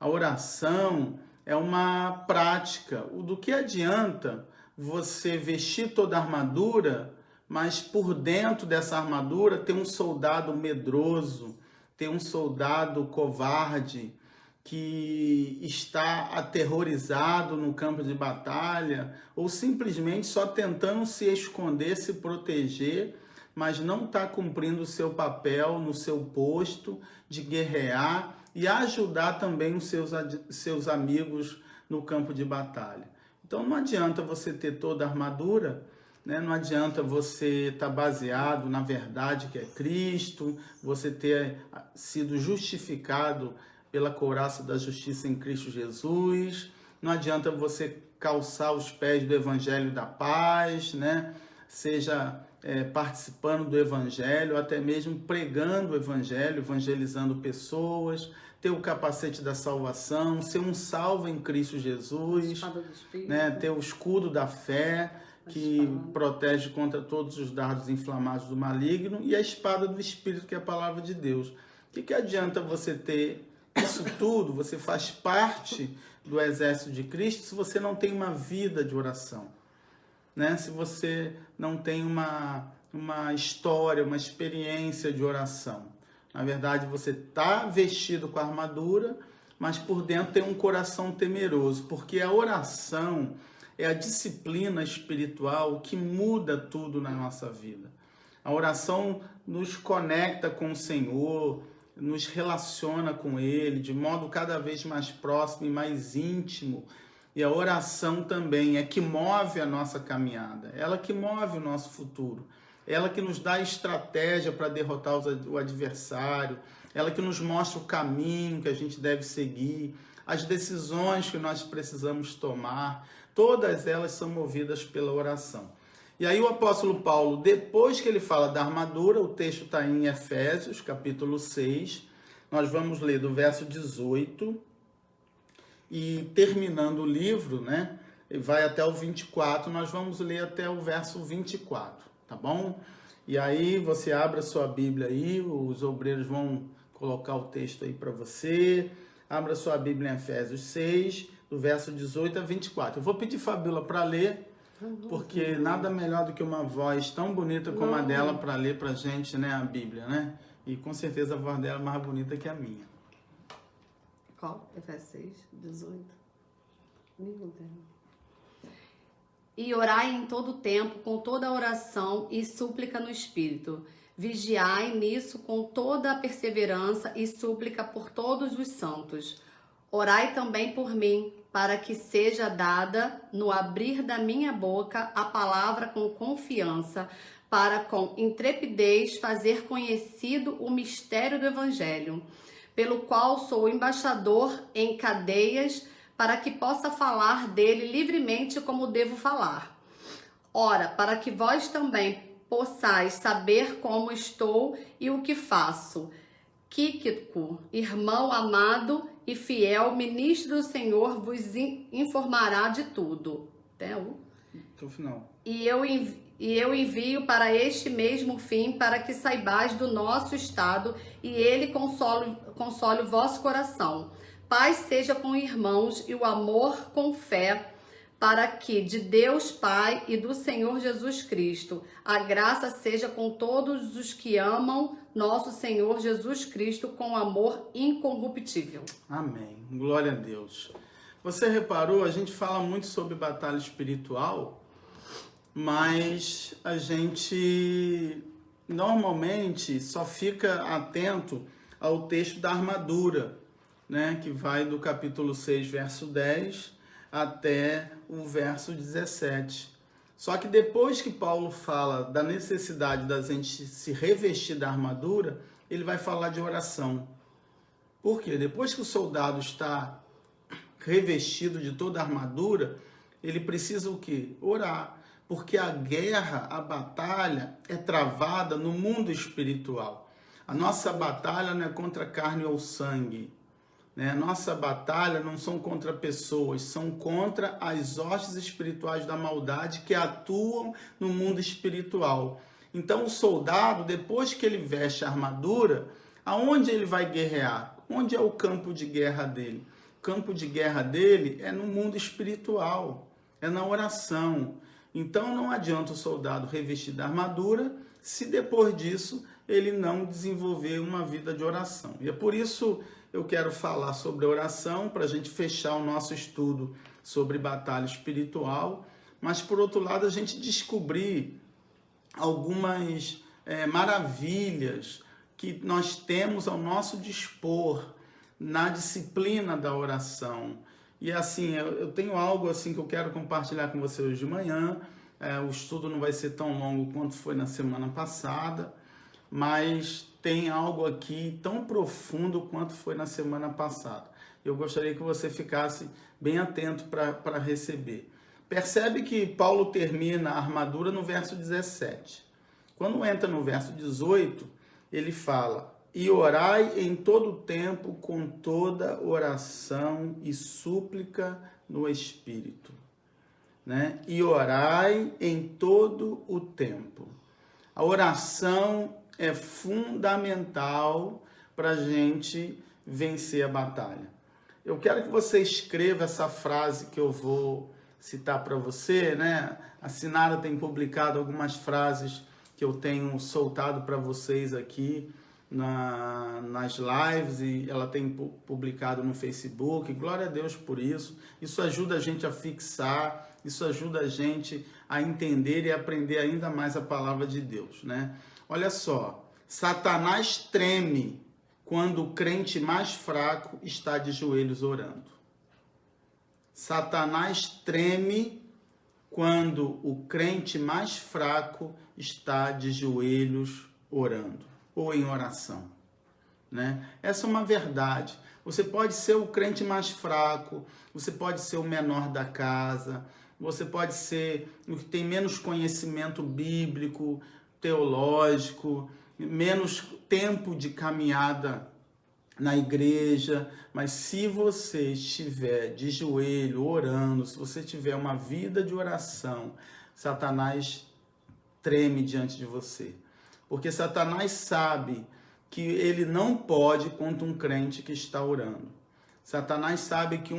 A oração é uma prática. Do que adianta você vestir toda a armadura, mas por dentro dessa armadura tem um soldado medroso, tem um soldado covarde, que está aterrorizado no campo de batalha, ou simplesmente só tentando se esconder, se proteger, mas não está cumprindo o seu papel no seu posto de guerrear e ajudar também os seus amigos no campo de batalha. Então não adianta você ter toda a armadura, né? Não adianta você estar baseado na verdade que é Cristo, você ter sido justificado pela couraça da justiça em Cristo Jesus. Não adianta você calçar os pés do Evangelho da Paz, né? Seja participando do Evangelho, até mesmo pregando o Evangelho, evangelizando pessoas, ter o capacete da salvação, ser um salvo em Cristo Jesus, né? Ter o escudo da fé, que protege contra todos os dardos inflamados do maligno, e a espada do Espírito, que é a palavra de Deus. O que adianta você ter isso tudo? Você faz parte do exército de Cristo se você não tem uma vida de oração, né? Se você não tem uma história, uma experiência de oração. Na verdade, você está vestido com a armadura, mas por dentro tem um coração temeroso, porque a oração é a disciplina espiritual que muda tudo na nossa vida. A oração nos conecta com o Senhor, nos relaciona com Ele de modo cada vez mais próximo e mais íntimo. E a oração também é que move a nossa caminhada, ela que move o nosso futuro, ela que nos dá estratégia para derrotar o adversário, ela que nos mostra o caminho que a gente deve seguir, as decisões que nós precisamos tomar, todas elas são movidas pela oração. E aí o apóstolo Paulo, depois que ele fala da armadura, o texto está em Efésios, capítulo 6, nós vamos ler do verso 18, e terminando o livro, né, vai até o 24, nós vamos ler até o verso 24, tá bom? E aí você abre a sua Bíblia aí, os obreiros vão colocar o texto aí para você. Abra sua Bíblia em Efésios 6, do verso 18 a 24. Eu vou pedir Fabíola para ler, porque nada melhor do que uma voz tão bonita como a dela para ler para a gente, né, a Bíblia, né? E com certeza a voz dela é mais bonita que a minha. Qual? Efésios 6, 18. E orai em todo tempo, com toda oração e súplica no Espírito. Vigiai nisso com toda a perseverança e súplica por todos os santos. Orai também por mim, para que seja dada, no abrir da minha boca, a palavra com confiança, para com intrepidez fazer conhecido o mistério do Evangelho, pelo qual sou embaixador em cadeias, para que possa falar dele livremente como devo falar. Ora, para que vós também possais saber como estou e o que faço. Tíquico, irmão amado e fiel, ministro do Senhor, vos informará de tudo. Até o final. E eu envio para este mesmo fim, para que saibais do nosso estado, e ele console o vosso coração. Paz seja com irmãos e o amor com fé, para que de Deus Pai e do Senhor Jesus Cristo a graça seja com todos os que amam nosso Senhor Jesus Cristo com amor incorruptível. Amém. Glória a Deus. Você reparou, a gente fala muito sobre batalha espiritual, mas a gente normalmente só fica atento ao texto da armadura, né, que vai do capítulo 6, verso 10 até o verso 17. Só que depois que Paulo fala da necessidade da gente se revestir da armadura, ele vai falar de oração. Por quê? Depois que o soldado está revestido de toda a armadura, ele precisa o quê? Orar. Porque a guerra, a batalha é travada no mundo espiritual. A nossa batalha não é contra carne ou sangue. A nossa batalha não são contra pessoas, são contra as hostes espirituais da maldade que atuam no mundo espiritual. Então o soldado, depois que ele veste a armadura, aonde ele vai guerrear? Onde é o campo de guerra dele? campo de guerra dele é no mundo espiritual, é na oração. Então não adianta o soldado revestir da armadura se depois disso ele não desenvolver uma vida de oração. E é por isso eu quero falar sobre oração, para a gente fechar o nosso estudo sobre batalha espiritual, mas por outro lado a gente descobrir algumas maravilhas que nós temos ao nosso dispor na disciplina da oração. E assim, eu tenho algo assim que eu quero compartilhar com você hoje de manhã. O estudo não vai ser tão longo quanto foi na semana passada, mas tem algo aqui tão profundo quanto foi na semana passada. Eu gostaria que você ficasse bem atento para receber. Percebe que Paulo termina a armadura no verso 17. Quando entra no verso 18, ele fala: e orai em todo o tempo com toda oração e súplica no Espírito. Né? E orai em todo o tempo. A oração é fundamental para a gente vencer a batalha. Eu quero que você escreva essa frase que eu vou citar para você, né? A Sinara tem publicado algumas frases que eu tenho soltado para vocês aqui nas lives, e ela tem publicado no Facebook. Glória a Deus por isso. Isso ajuda a gente a fixar, isso ajuda a gente a entender e aprender ainda mais a palavra de Deus, né? Olha só, Satanás treme quando o crente mais fraco está de joelhos orando. Satanás treme quando o crente mais fraco está de joelhos orando ou em oração, né? Essa é uma verdade. Você pode ser o crente mais fraco, você pode ser o menor da casa, você pode ser o que tem menos conhecimento bíblico, teológico, menos tempo de caminhada na igreja, mas se você estiver de joelho orando, se você tiver uma vida de oração, Satanás treme diante de você. Porque Satanás sabe que ele não pode contra um crente que está orando. Satanás sabe que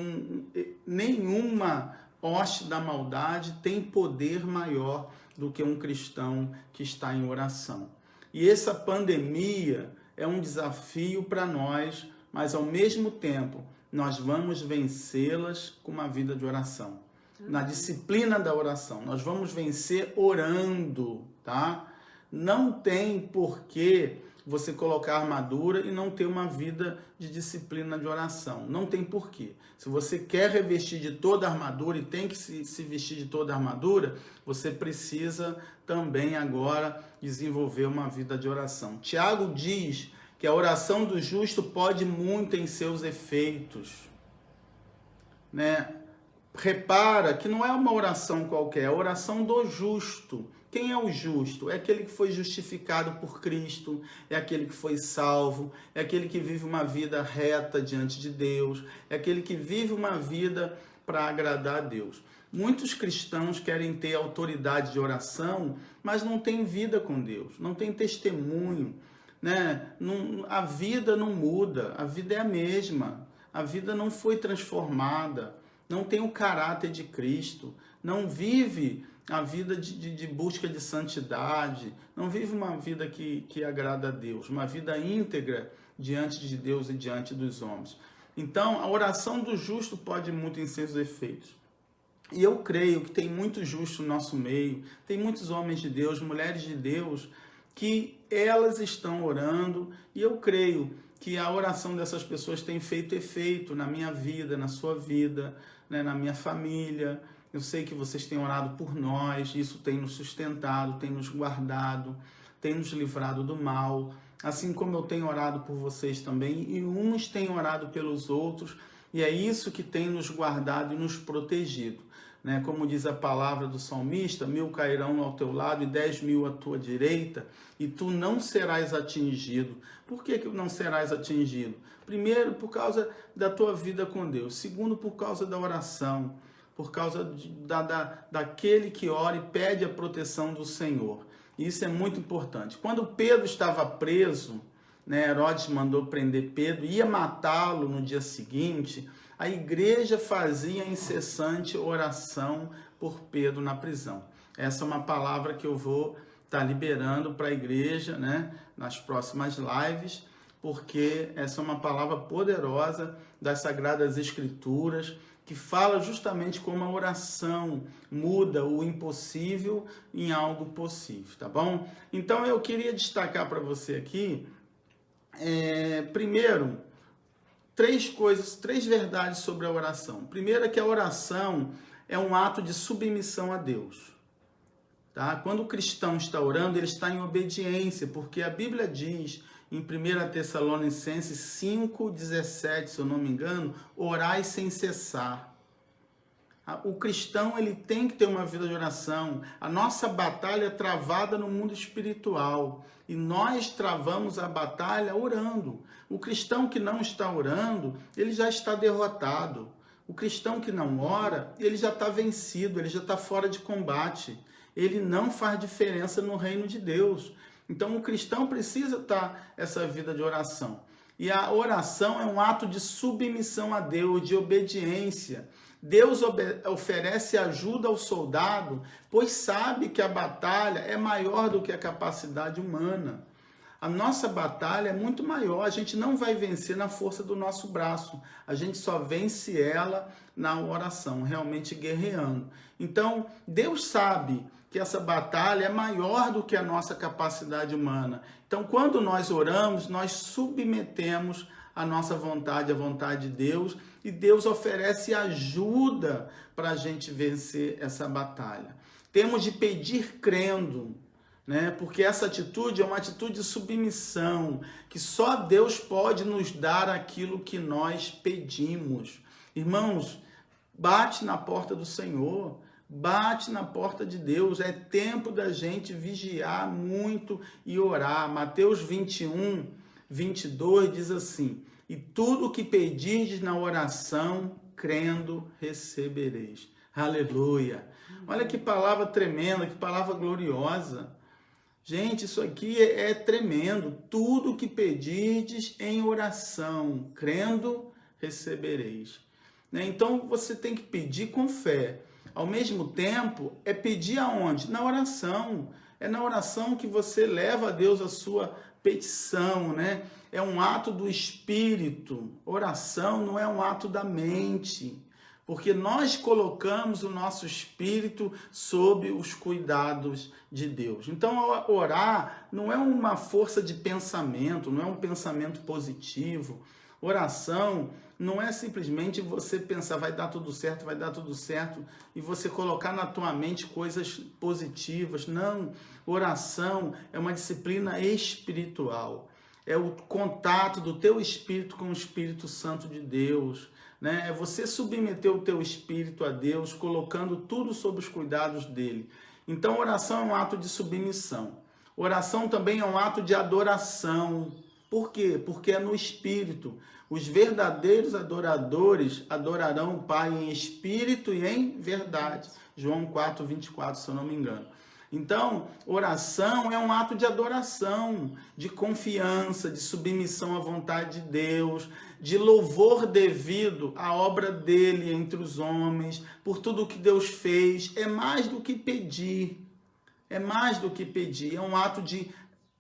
nenhuma hoste da maldade tem poder maior do que um cristão que está em oração. E essa pandemia é um desafio para nós, mas ao mesmo tempo nós vamos vencê-las com uma vida de oração. Na disciplina da oração, nós vamos vencer orando, tá? Não tem porquê você colocar armadura e não ter uma vida de disciplina de oração. Não tem porquê. Se você quer revestir de toda a armadura e tem que se vestir de toda a armadura, você precisa também agora desenvolver uma vida de oração. Tiago diz que a oração do justo pode muito em seus efeitos, né? Repara que não é uma oração qualquer, é a oração do justo. Quem é o justo? É aquele que foi justificado por Cristo, é aquele que foi salvo, é aquele que vive uma vida reta diante de Deus, é aquele que vive uma vida para agradar a Deus. Muitos cristãos querem ter autoridade de oração, mas não têm vida com Deus, não têm testemunho, né? A vida não muda, a vida é a mesma, a vida não foi transformada, não tem o caráter de Cristo, não vive a vida de busca de santidade, não vive uma vida que agrada a Deus, uma vida íntegra diante de Deus e diante dos homens. Então, a oração do justo pode muito em seus efeitos. E eu creio que tem muito justo no nosso meio, tem muitos homens de Deus, mulheres de Deus, que elas estão orando, e eu creio que a oração dessas pessoas tem feito efeito na minha vida, na sua vida, né, na minha família. Eu sei que vocês têm orado por nós, isso tem nos sustentado, tem nos guardado, tem nos livrado do mal, assim como eu tenho orado por vocês também, e uns têm orado pelos outros, e é isso que tem nos guardado e nos protegido, né? Como diz a palavra do salmista: 1000 cairão ao teu lado e 10.000 à tua direita, e tu não serás atingido. Por que não serás atingido? Primeiro, por causa da tua vida com Deus. Segundo, por causa da oração, por causa daquele que ora e pede a proteção do Senhor. Isso é muito importante. Quando Pedro estava preso, né, Herodes mandou prender Pedro, ia matá-lo no dia seguinte, a igreja fazia incessante oração por Pedro na prisão. Essa é uma palavra que eu vou estar liberando para a igreja, né, nas próximas lives, porque essa é uma palavra poderosa das Sagradas Escrituras, que fala justamente como a oração muda o impossível em algo possível, tá bom? Então eu queria destacar para você aqui, primeiro, três verdades sobre a oração. Primeiro é que a oração é um ato de submissão a Deus. Tá? Quando o cristão está orando, ele está em obediência, porque a Bíblia diz em 1 Tessalonicenses 5,17, se eu não me engano, orai sem cessar. O cristão ele tem que ter uma vida de oração. A nossa batalha é travada no mundo espiritual e nós travamos a batalha orando. O cristão que não está orando, ele já está derrotado. O cristão que não ora, ele já está vencido, ele já está fora de combate. Ele não faz diferença no reino de Deus. Então o cristão precisa estar essa vida de oração. E a oração é um ato de submissão a Deus, de obediência. Deus oferece ajuda ao soldado, pois sabe que a batalha é maior do que a capacidade humana. A nossa batalha é muito maior, a gente não vai vencer na força do nosso braço, a gente só vence ela na oração, realmente guerreando. Então, Deus sabe que essa batalha é maior do que a nossa capacidade humana. Então, quando nós oramos, nós submetemos a nossa vontade à vontade de Deus e Deus oferece ajuda para a gente vencer essa batalha. Temos de pedir crendo, né? Porque essa atitude é uma atitude de submissão, que só Deus pode nos dar aquilo que nós pedimos. Irmãos, bate na porta do Senhor, bate na porta de Deus, é tempo da gente vigiar muito e orar. Mateus 21, 22 diz assim: e tudo o que pedirdes na oração, crendo, recebereis. Aleluia! Olha que palavra tremenda, que palavra gloriosa. Gente, isso aqui é tremendo. Tudo o que pedirdes em oração, crendo, recebereis. Né? Então você tem que pedir com fé. Ao mesmo tempo, é pedir aonde? Na oração. É na oração que você leva a Deus a sua petição, né? É um ato do espírito. Oração não é um ato da mente, porque nós colocamos o nosso espírito sob os cuidados de Deus. Então, orar não é uma força de pensamento, não é um pensamento positivo. Oração não é simplesmente você pensar vai dar tudo certo, e você colocar na tua mente coisas positivas. Não, oração é uma disciplina espiritual. É o contato do teu espírito com o Espírito Santo de Deus, né? É você submeter o teu espírito a Deus, colocando tudo sob os cuidados dele. Então, oração é um ato de submissão. Oração também é um ato de adoração. Por quê? Porque é no espírito. Os verdadeiros adoradores adorarão o Pai em espírito e em verdade. João 4, 24, se eu não me engano. Então, oração é um ato de adoração, de confiança, de submissão à vontade de Deus, de louvor devido à obra dele entre os homens, por tudo que Deus fez. É mais do que pedir. É mais do que pedir. É um ato de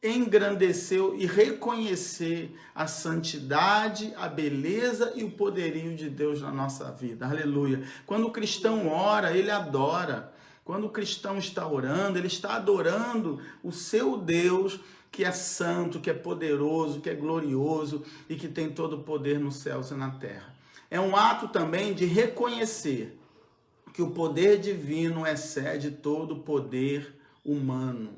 engrandecer e reconhecer a santidade, a beleza e o poderio de Deus na nossa vida. Aleluia. Quando o cristão ora, ele adora. Quando o cristão está orando, ele está adorando o seu Deus, que é santo, que é poderoso, que é glorioso e que tem todo o poder nos céus e na terra. É um ato também de reconhecer que o poder divino excede todo o poder humano.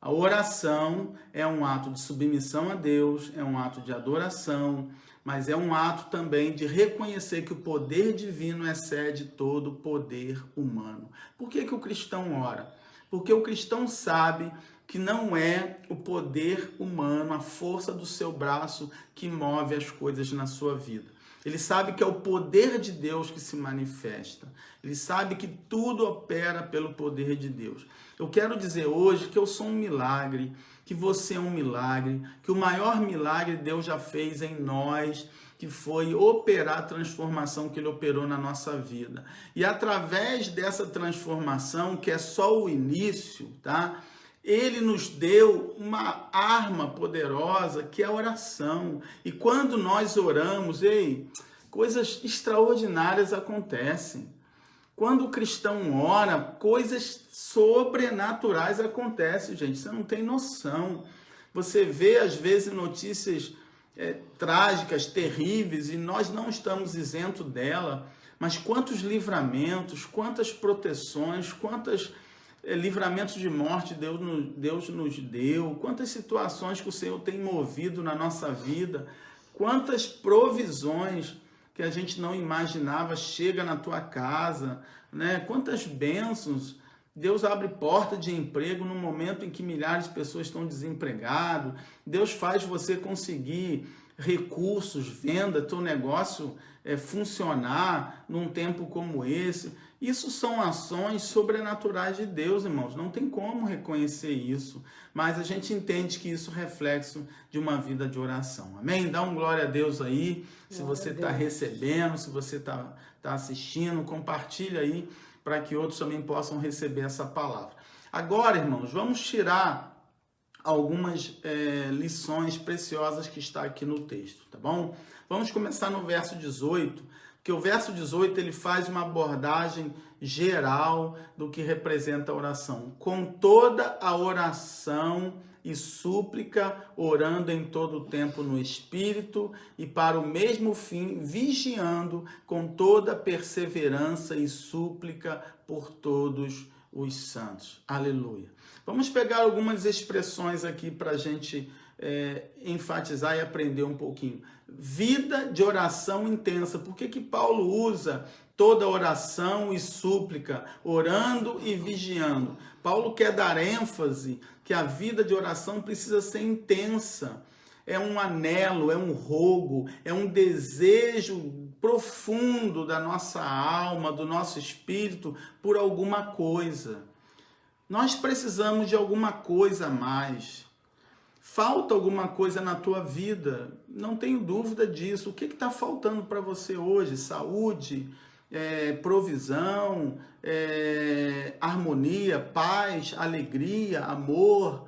A oração é um ato de submissão a Deus, é um ato de adoração, mas é um ato também de reconhecer que o poder divino excede todo o poder humano. Por que o cristão ora? Porque o cristão sabe que não é o poder humano, a força do seu braço que move as coisas na sua vida. Ele sabe que é o poder de Deus que se manifesta. Ele sabe que tudo opera pelo poder de Deus. Eu quero dizer hoje que eu sou um milagre, que você é um milagre, que o maior milagre Deus já fez em nós, que foi operar a transformação que Ele operou na nossa vida. E através dessa transformação, que é só o início, tá? Ele nos deu uma arma poderosa, que é a oração. E quando nós oramos, coisas extraordinárias acontecem. Quando o cristão ora, coisas sobrenaturais acontecem, gente. Você não tem noção. Você vê, às vezes, notícias trágicas, terríveis, e nós não estamos isentos dela. Mas quantos livramentos, quantas proteções, quantos livramentos de morte Deus nos deu, quantas situações que o Senhor tem movido na nossa vida, quantas provisões que a gente não imaginava chega na tua casa, né? Quantas bênçãos. Deus abre porta de emprego no momento em que milhares de pessoas estão desempregadas. Deus faz você conseguir recursos, venda, teu negócio funcionar num tempo como esse. Isso são ações sobrenaturais de Deus, irmãos. Não tem como reconhecer isso, mas a gente entende que isso é reflexo de uma vida de oração. Amém? Dá um glória a Deus aí, se você está recebendo, se você está assistindo, compartilha aí para que outros também possam receber essa palavra. Agora, irmãos, vamos tirar algumas lições preciosas que está aqui no texto, tá bom? Vamos começar no verso 18, que o verso 18 ele faz uma abordagem geral do que representa a oração. Com toda a oração e súplica, orando em todo o tempo no Espírito, e para o mesmo fim, vigiando com toda perseverança e súplica por todos os santos. Aleluia. Vamos pegar algumas expressões aqui para a gente enfatizar e aprender um pouquinho. Vida de oração intensa. Por que Paulo usa toda oração e súplica, orando e vigiando? Paulo quer dar ênfase que a vida de oração precisa ser intensa. É um anelo, é um rogo, é um desejo profundo da nossa alma, do nosso espírito, por alguma coisa. Nós precisamos de alguma coisa a mais. Falta alguma coisa na tua vida, não tenho dúvida disso. O que está faltando para você hoje? Saúde, provisão, harmonia, paz, alegria, amor,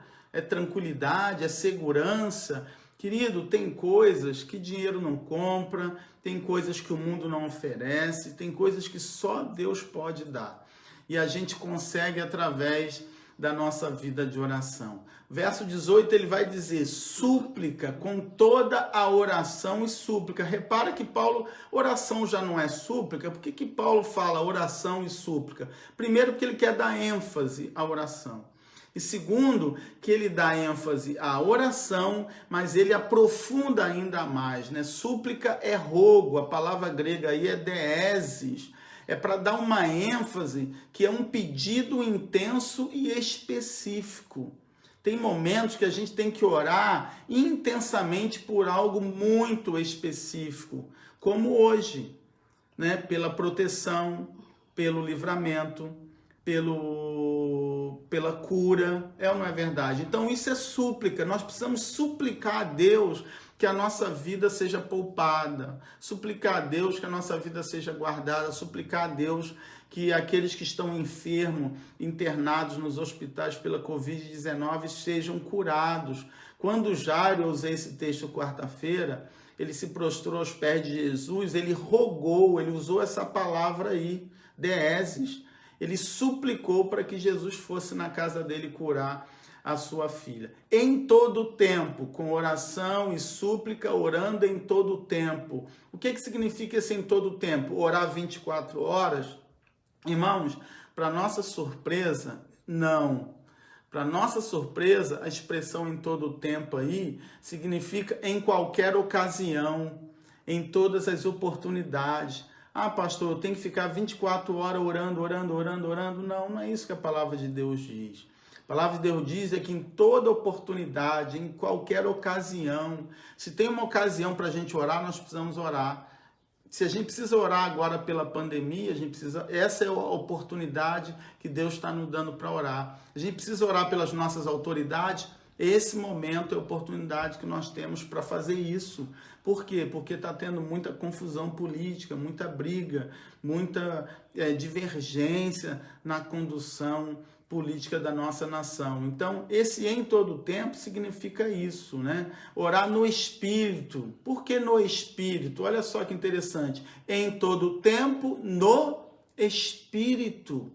tranquilidade, segurança. Querido, tem coisas que dinheiro não compra, tem coisas que o mundo não oferece, tem coisas que só Deus pode dar. E a gente consegue através da nossa vida de oração. Verso 18, ele vai dizer, súplica com toda a oração e súplica. Repara que Paulo, oração já não é súplica. Por que Paulo fala oração e súplica? Primeiro, porque ele quer dar ênfase à oração. E segundo, que ele dá ênfase à oração, mas ele aprofunda ainda mais, né? Súplica é rogo, a palavra grega aí é deesis. É para dar uma ênfase que é um pedido intenso e específico. Tem momentos que a gente tem que orar intensamente por algo muito específico, como hoje, né? Pela proteção, pelo livramento, pela cura, ou não é verdade? Então isso é súplica, nós precisamos suplicar a Deus que a nossa vida seja poupada, suplicar a Deus que a nossa vida seja guardada, suplicar a Deus que aqueles que estão enfermos, internados nos hospitais pela Covid-19 sejam curados. Quando Jairo, eu usei esse texto quarta-feira, ele se prostrou aos pés de Jesus, ele rogou, ele usou essa palavra aí, deesis, ele suplicou para que Jesus fosse na casa dele curar a sua filha. Em todo tempo, com oração e súplica, orando em todo tempo. O que significa esse em todo tempo? Orar 24 horas? Irmãos, para nossa surpresa, não. Para nossa surpresa, a expressão em todo tempo aí significa em qualquer ocasião, em todas as oportunidades. Ah, pastor, eu tenho que ficar 24 horas orando. Não, não é isso que a palavra de Deus diz. A palavra de Deus diz que em toda oportunidade, em qualquer ocasião, se tem uma ocasião para a gente orar, nós precisamos orar. Se a gente precisa orar agora pela pandemia, essa é a oportunidade que Deus está nos dando para orar. A gente precisa orar pelas nossas autoridades. Esse momento é a oportunidade que nós temos para fazer isso. Por quê? Porque está tendo muita confusão política, muita briga, muita divergência na condução política da nossa nação. Então, esse em todo tempo significa isso, né? Orar no Espírito. Por que no Espírito? Olha só que interessante. Em todo tempo, no Espírito.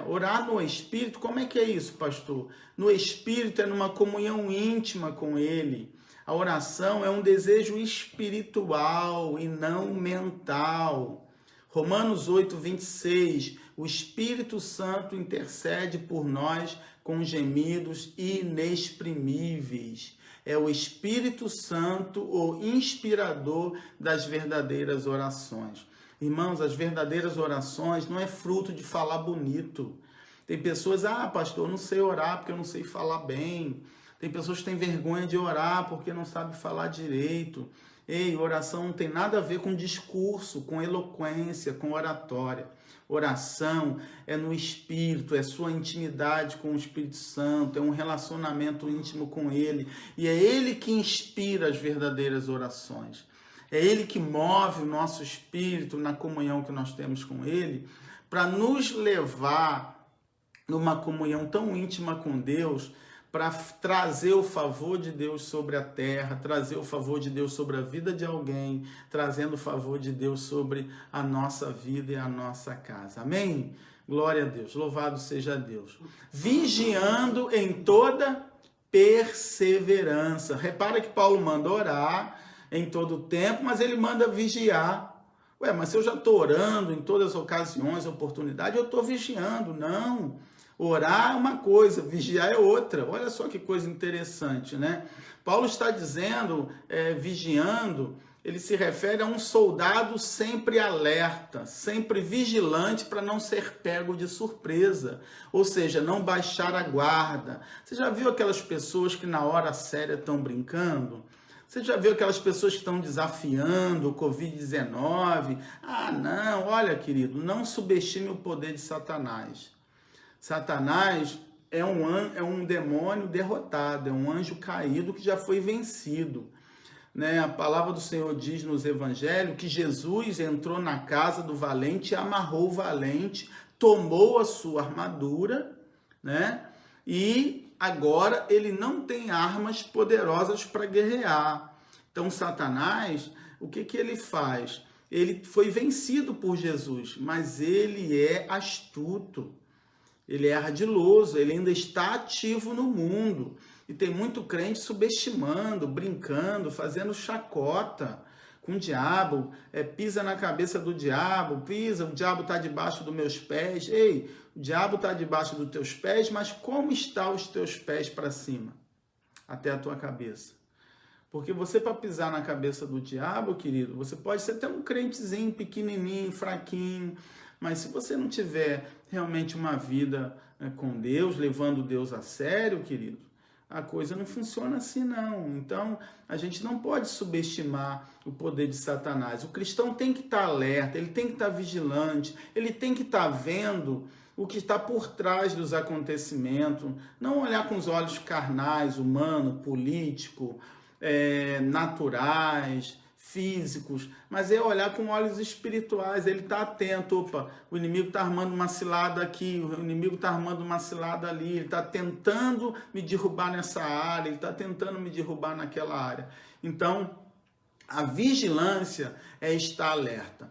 Orar no Espírito, como é que é isso, pastor? No Espírito é numa comunhão íntima com Ele. A oração é um desejo espiritual e não mental. Romanos 8, 26, o Espírito Santo intercede por nós com gemidos inexprimíveis. É o Espírito Santo o inspirador das verdadeiras orações. Irmãos, as verdadeiras orações não é fruto de falar bonito. Tem pessoas, pastor, eu não sei orar porque eu não sei falar bem. Tem pessoas que têm vergonha de orar porque não sabem falar direito. Ei, oração não tem nada a ver com discurso, com eloquência, com oratória. Oração é no Espírito, é sua intimidade com o Espírito Santo, é um relacionamento íntimo com Ele. E é Ele que inspira as verdadeiras orações. É Ele que move o nosso espírito na comunhão que nós temos com Ele, para nos levar numa comunhão tão íntima com Deus, para trazer o favor de Deus sobre a terra, trazer o favor de Deus sobre a vida de alguém, trazendo o favor de Deus sobre a nossa vida e a nossa casa. Amém? Glória a Deus, louvado seja Deus. Vigiando em toda perseverança. Repara que Paulo manda orar em todo o tempo, mas ele manda vigiar. Mas se eu já estou orando em todas as ocasiões, oportunidades, eu estou vigiando. Não. Orar é uma coisa, vigiar é outra. Olha só que coisa interessante, né? Paulo está dizendo, vigiando, ele se refere a um soldado sempre alerta, sempre vigilante para não ser pego de surpresa. Ou seja, não baixar a guarda. Você já viu aquelas pessoas que na hora séria estão brincando? Você já viu aquelas pessoas que estão desafiando o Covid-19? Não, olha, querido, não subestime o poder de Satanás. Satanás é um demônio derrotado, é um anjo caído que já foi vencido. Né? A palavra do Senhor diz nos evangelhos que Jesus entrou na casa do valente e amarrou o valente, tomou a sua armadura, né? E agora ele não tem armas poderosas para guerrear. Então Satanás, o que ele faz? Ele foi vencido por Jesus, mas ele é astuto. Ele é ardiloso, ele ainda está ativo no mundo. E tem muito crente subestimando, brincando, fazendo chacota com o diabo. Pisa na cabeça do diabo, o diabo está debaixo dos meus pés. Ei, o diabo está debaixo dos teus pés, mas como estão os teus pés para cima? Até a tua cabeça. Porque você, para pisar na cabeça do diabo, querido, você pode ser até um crentezinho, pequenininho, fraquinho, mas se você não tiver realmente uma vida com Deus, levando Deus a sério, querido, a coisa não funciona assim, não. Então, a gente não pode subestimar o poder de Satanás. O cristão tem que estar alerta, ele tem que estar vigilante, ele tem que estar vendo o que está por trás dos acontecimentos, não olhar com os olhos carnais, humano, político, naturais, físicos, mas é olhar com olhos espirituais. Ele está atento. Opa, o inimigo está armando uma cilada aqui, o inimigo está armando uma cilada ali, ele está tentando me derrubar nessa área, ele está tentando me derrubar naquela área. Então, a vigilância é estar alerta.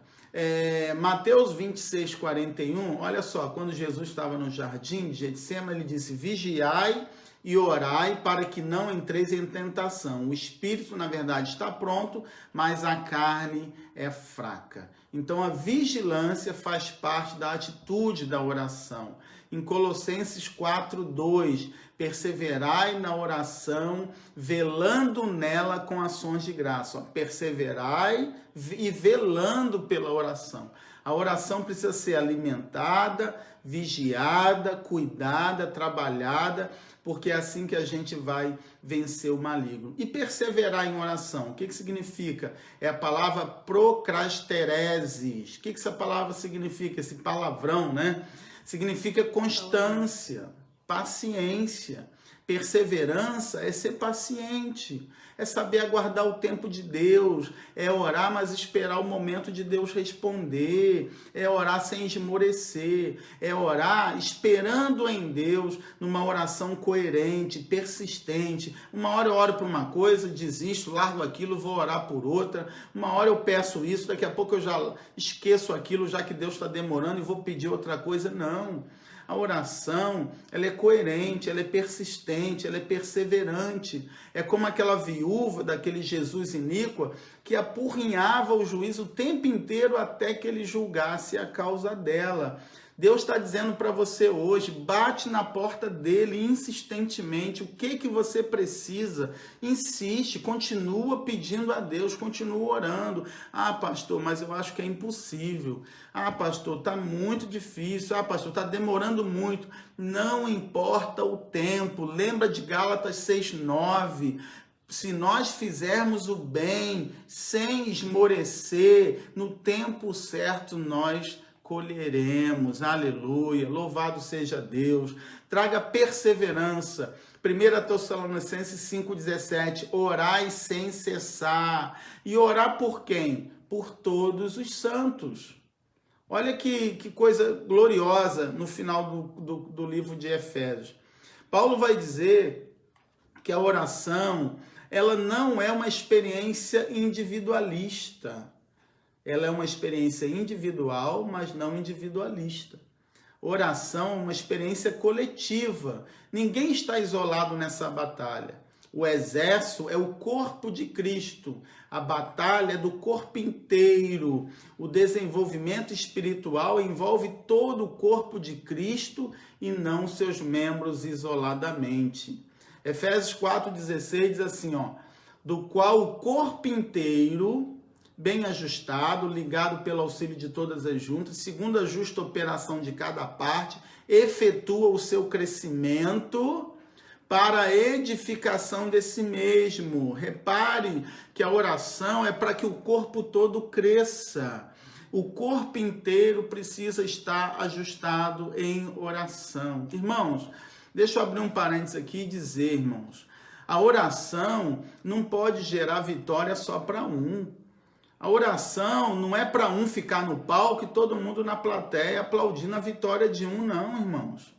Mateus 26, 41, olha só, quando Jesus estava no jardim de Getsêmani, ele disse: vigiai e orai para que não entreis em tentação. O espírito, na verdade, está pronto, mas a carne é fraca. Então, a vigilância faz parte da atitude da oração. Em Colossenses 4:2, perseverai na oração, velando nela com ações de graça. Ó, perseverai e velando pela oração. A oração precisa ser alimentada, vigiada, cuidada, trabalhada, porque é assim que a gente vai vencer o maligno. E perseverar em oração, o que significa? É a palavra procrasteresis. O que essa palavra significa? Esse palavrão, né? Significa constância, paciência. Perseverança é ser paciente, é saber aguardar o tempo de Deus, é orar, mas esperar o momento de Deus responder, é orar sem esmorecer, é orar esperando em Deus, numa oração coerente, persistente. Uma hora eu oro por uma coisa, desisto, largo aquilo, vou orar por outra. Uma hora eu peço isso, daqui a pouco eu já esqueço aquilo, já que Deus está demorando e vou pedir outra coisa. Não. A oração, ela é coerente, ela é persistente, ela é perseverante. É como aquela viúva daquele Jesus iníquo que apurrinhava o juiz o tempo inteiro até que ele julgasse a causa dela. Deus está dizendo para você hoje, bate na porta dele insistentemente. O que você precisa? Insiste, continua pedindo a Deus, continua orando. Ah, pastor, mas eu acho que é impossível. Ah, pastor, está muito difícil. Ah, pastor, está demorando muito. Não importa o tempo. Lembra de Gálatas 6:9. Se nós fizermos o bem sem esmorecer, no tempo certo nós colheremos. Aleluia, louvado seja Deus. Traga perseverança. 1 Tessalonicenses 5:17, orai sem cessar. E orar por quem? Por todos os santos. Olha que coisa gloriosa no final do livro de Efésios. Paulo vai dizer que a oração, ela não é uma experiência individualista. Ela é uma experiência individual, mas não individualista. Oração é uma experiência coletiva. Ninguém está isolado nessa batalha. O exército é o corpo de Cristo. A batalha é do corpo inteiro. O desenvolvimento espiritual envolve todo o corpo de Cristo e não seus membros isoladamente. Efésios 4:16 diz assim, ó, do qual o corpo inteiro, bem ajustado, ligado pelo auxílio de todas as juntas, segundo a justa operação de cada parte, efetua o seu crescimento para a edificação de si mesmo. Repare que a oração é para que o corpo todo cresça. O corpo inteiro precisa estar ajustado em oração. Irmãos, deixa eu abrir um parênteses aqui e dizer, irmãos, a oração não pode gerar vitória só para um. A oração não é para um ficar no palco e todo mundo na plateia aplaudindo a vitória de um, não, irmãos.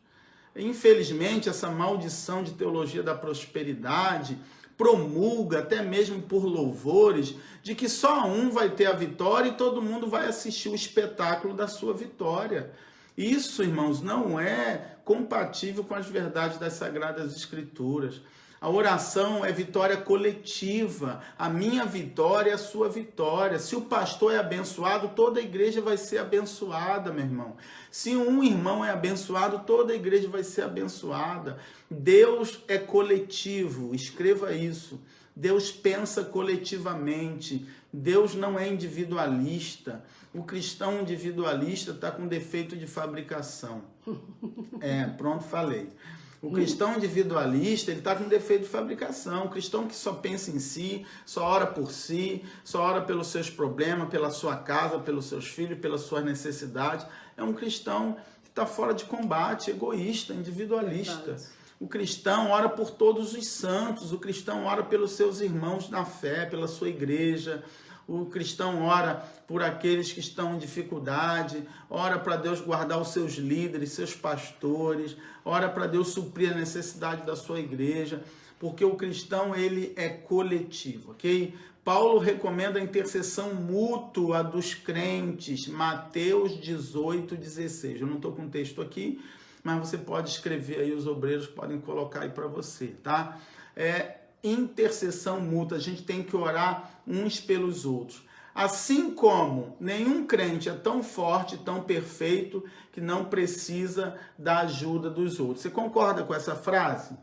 Infelizmente, essa maldição de teologia da prosperidade promulga, até mesmo por louvores, de que só um vai ter a vitória e todo mundo vai assistir o espetáculo da sua vitória. Isso, irmãos, não é compatível com as verdades das Sagradas Escrituras. A oração é vitória coletiva. A minha vitória é a sua vitória. Se o pastor é abençoado, toda a igreja vai ser abençoada, meu irmão. Se um irmão é abençoado, toda a igreja vai ser abençoada. Deus é coletivo, escreva isso. Deus pensa coletivamente. Deus não é individualista. O cristão individualista está com defeito de fabricação. Pronto, falei. O cristão individualista, ele está com defeito de fabricação. O cristão que só pensa em si, só ora por si, só ora pelos seus problemas, pela sua casa, pelos seus filhos, pelas suas necessidades. É um cristão que está fora de combate, egoísta, individualista. Verdade. O cristão ora por todos os santos. O cristão ora pelos seus irmãos na fé, pela sua igreja. O cristão ora por aqueles que estão em dificuldade, ora para Deus guardar os seus líderes, seus pastores, ora para Deus suprir a necessidade da sua igreja, porque o cristão, ele é coletivo, ok? Paulo recomenda a intercessão mútua dos crentes, Mateus 18:16. Eu não estou com o texto aqui, mas você pode escrever aí, os obreiros podem colocar aí para você, tá? Intercessão mútua, a gente tem que orar uns pelos outros. Assim como nenhum crente é tão forte, tão perfeito, que não precisa da ajuda dos outros. Você concorda com essa frase?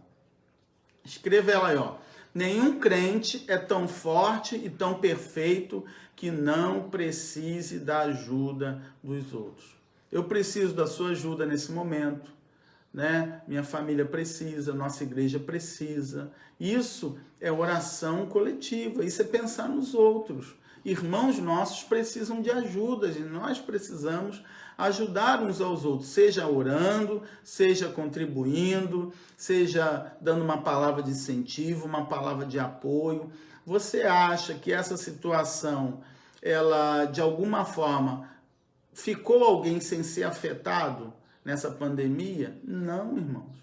Escreva ela aí, ó. Nenhum crente é tão forte e tão perfeito que não precise da ajuda dos outros. Eu preciso da sua ajuda nesse momento, né? Minha família precisa, nossa igreja precisa. Isso é oração coletiva, isso é pensar nos outros. Irmãos nossos precisam de ajuda e nós precisamos ajudar uns aos outros, seja orando, seja contribuindo, seja dando uma palavra de incentivo, uma palavra de apoio. Você acha que essa situação, ela de alguma forma ficou alguém sem ser afetado nessa pandemia? Não, irmãos.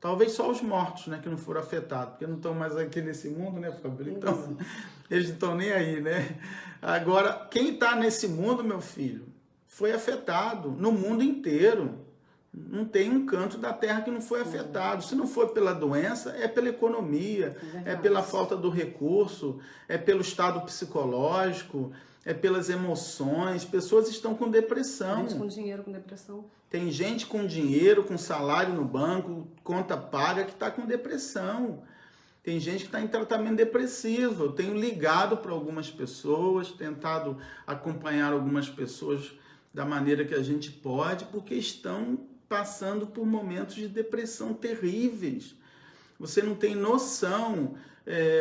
Talvez só os mortos, né, que não foram afetados, porque não estão mais aqui nesse mundo, né, Fabrício? Então, eles não estão nem aí, né? Agora, quem está nesse mundo, meu filho, foi afetado no mundo inteiro. Não tem um canto da terra que não foi afetado. Se não for pela doença, é pela economia, é pela falta do recurso, é pelo estado psicológico, é pelas emoções. Pessoas estão com depressão. Gente com dinheiro com depressão. Tem gente com dinheiro, com salário no banco, conta paga, que está com depressão. Tem gente que está em tratamento depressivo. Eu tenho ligado para algumas pessoas, tentado acompanhar algumas pessoas da maneira que a gente pode, porque estão passando por momentos de depressão terríveis. Você não tem noção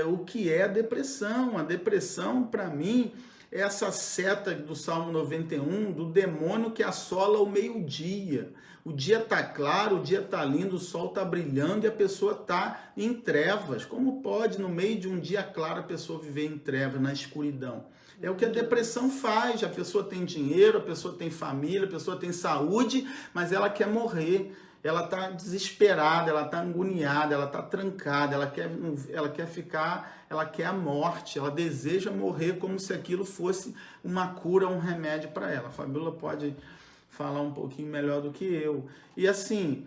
o que é a depressão. A depressão, para mim, é essa seta do Salmo 91, do demônio que assola o meio-dia. O dia está claro, o dia está lindo, o sol está brilhando e a pessoa está em trevas. Como pode, no meio de um dia claro, a pessoa viver em trevas, na escuridão? É o que a depressão faz. A pessoa tem dinheiro, a pessoa tem família, a pessoa tem saúde, mas ela quer morrer. Ela está desesperada, ela está agoniada, ela está trancada, ela quer a morte, ela deseja morrer como se aquilo fosse uma cura, um remédio para ela. A Fabíola pode falar um pouquinho melhor do que eu. E assim,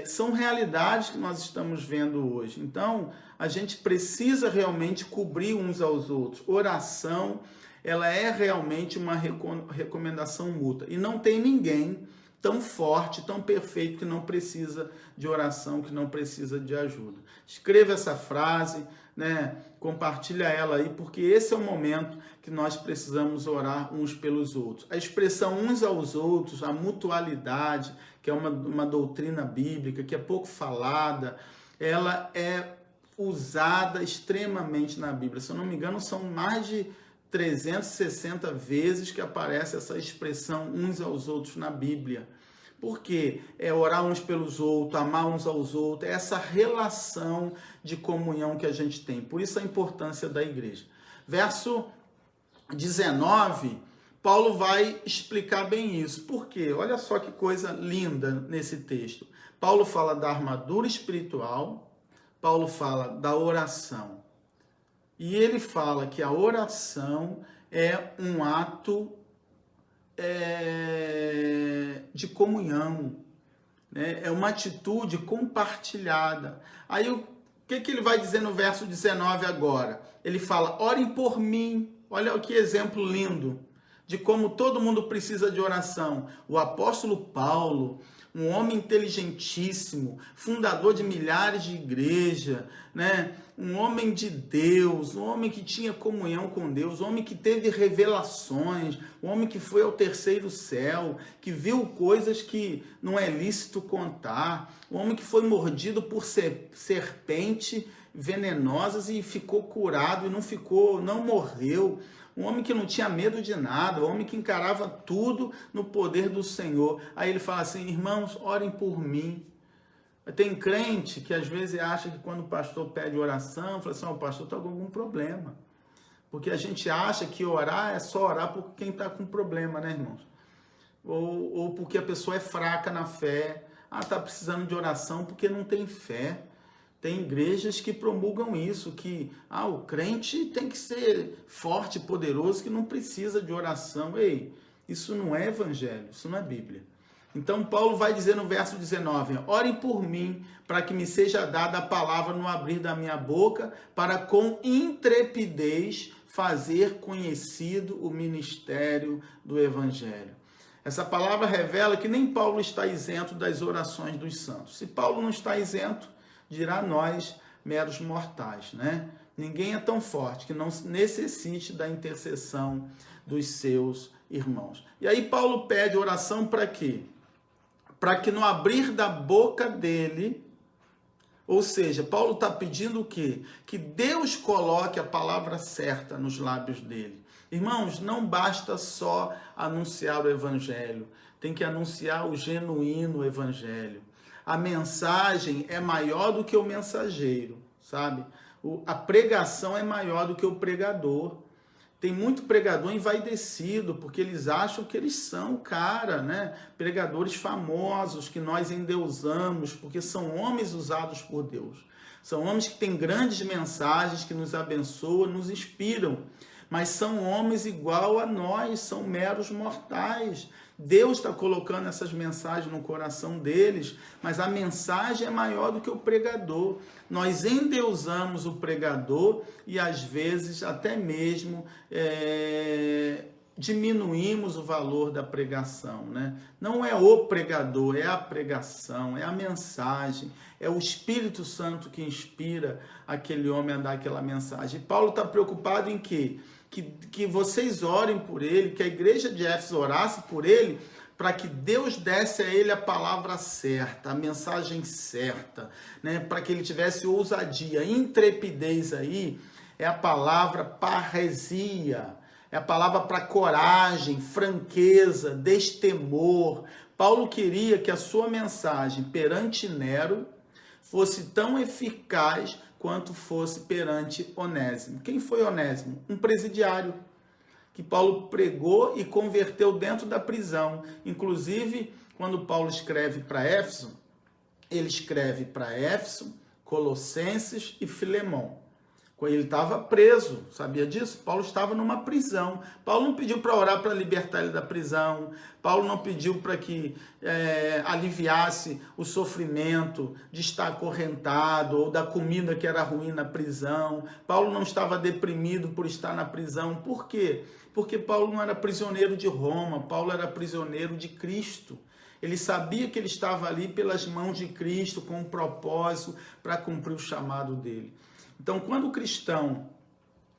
são realidades que nós estamos vendo hoje. Então, a gente precisa realmente cobrir uns aos outros. Oração, ela é realmente uma recomendação mútua. E não tem ninguém tão forte, tão perfeito, que não precisa de oração, que não precisa de ajuda. Escreva essa frase, né? Compartilha ela aí, porque esse é o momento que nós precisamos orar uns pelos outros. A expressão uns aos outros, a mutualidade, que é uma doutrina bíblica, que é pouco falada, ela é usada extremamente na Bíblia. Se eu não me engano, são mais de 360 vezes que aparece essa expressão uns aos outros na Bíblia. Por quê? É orar uns pelos outros, amar uns aos outros, é essa relação de comunhão que a gente tem. Por isso a importância da igreja. Verso 19, Paulo vai explicar bem isso. Por quê? Olha só que coisa linda nesse texto. Paulo fala da armadura espiritual, Paulo fala da oração. E ele fala que a oração é um ato de comunhão, né? É uma atitude compartilhada. Aí o que ele vai dizer no verso 19 agora? Ele fala, orem por mim. Olha que exemplo lindo de como todo mundo precisa de oração. O apóstolo Paulo, um homem inteligentíssimo, fundador de milhares de igrejas, né? Um homem de Deus, um homem que tinha comunhão com Deus, um homem que teve revelações, um homem que foi ao terceiro céu, que viu coisas que não é lícito contar, um homem que foi mordido por serpente venenosas e ficou curado e não morreu. Um homem que não tinha medo de nada, um homem que encarava tudo no poder do Senhor. Aí ele fala assim, irmãos, orem por mim. Tem crente que às vezes acha que quando o pastor pede oração, fala assim, o pastor está com algum problema. Porque a gente acha que orar é só orar por quem está com problema, né, irmãos? Ou porque a pessoa é fraca na fé. Está precisando de oração porque não tem fé. Tem igrejas que promulgam isso, que o crente tem que ser forte, poderoso, que não precisa de oração. Ei, isso não é evangelho, isso não é Bíblia. Então Paulo vai dizer no verso 19, orem por mim, para que me seja dada a palavra no abrir da minha boca, para com intrepidez fazer conhecido o ministério do Evangelho. Essa palavra revela que nem Paulo está isento das orações dos santos. Se Paulo não está isento, dirá nós, meros mortais, né? Ninguém é tão forte que não necessite da intercessão dos seus irmãos. E aí Paulo pede oração para quê? Para que no abrir da boca dele, ou seja, Paulo está pedindo o quê? Que Deus coloque a palavra certa nos lábios dele. Irmãos, não basta só anunciar o evangelho, tem que anunciar o genuíno evangelho. A mensagem é maior do que o mensageiro, sabe? A pregação é maior do que o pregador. Tem muito pregador envaidecido, porque eles acham que eles são o cara, né? Pregadores famosos que nós endeusamos, porque são homens usados por Deus. São homens que têm grandes mensagens, que nos abençoam, nos inspiram. Mas são homens igual a nós, são meros mortais. Deus está colocando essas mensagens no coração deles, mas a mensagem é maior do que o pregador. Nós endeusamos o pregador e às vezes até mesmo diminuímos o valor da pregação, né? Não é o pregador, é a pregação, é a mensagem, é o Espírito Santo que inspira aquele homem a dar aquela mensagem. E Paulo está preocupado em quê? Que vocês orem por ele, que a igreja de Éfeso orasse por ele, para que Deus desse a ele a palavra certa, a mensagem certa, né? Para que ele tivesse ousadia, intrepidez aí, é a palavra parresia, é a palavra para coragem, franqueza, destemor. Paulo queria que a sua mensagem perante Nero fosse tão eficaz quanto fosse perante Onésimo. Quem foi Onésimo? Um presidiário que Paulo pregou e converteu dentro da prisão. Inclusive, quando Paulo escreve para Éfeso, ele escreve para Éfeso, Colossenses e Filemão. Ele estava preso, sabia disso? Paulo estava numa prisão. Paulo não pediu para orar para libertar ele da prisão. Paulo não pediu para que aliviasse o sofrimento de estar acorrentado ou da comida que era ruim na prisão. Paulo não estava deprimido por estar na prisão. Por quê? Porque Paulo não era prisioneiro de Roma, Paulo era prisioneiro de Cristo. Ele sabia que ele estava ali pelas mãos de Cristo com um propósito para cumprir o chamado dele. Então, quando o cristão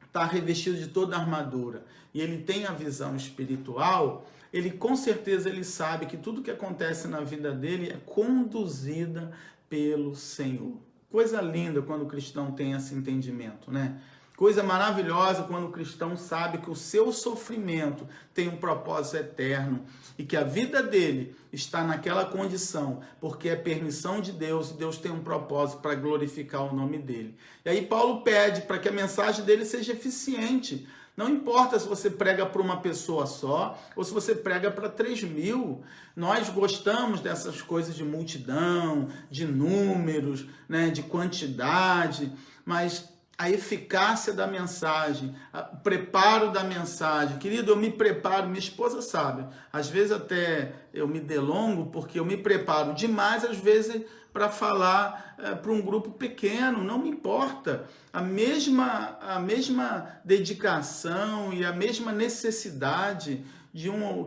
está revestido de toda a armadura e ele tem a visão espiritual, ele com certeza ele sabe que tudo que acontece na vida dele é conduzida pelo Senhor. Coisa linda quando o cristão tem esse entendimento, né? Coisa maravilhosa quando o cristão sabe que o seu sofrimento tem um propósito eterno e que a vida dele está naquela condição porque é permissão de Deus e Deus tem um propósito para glorificar o nome dele. E aí Paulo pede para que a mensagem dele seja eficiente. Não importa se você prega para uma pessoa só ou se você prega para 3.000. Nós gostamos dessas coisas de multidão, de números, né, de quantidade, mas a eficácia da mensagem, o preparo da mensagem. Querido, eu me preparo, minha esposa sabe, às vezes até eu me delongo, porque eu me preparo demais, às vezes, para falar para um grupo pequeno, não me importa. A mesma dedicação e a mesma necessidade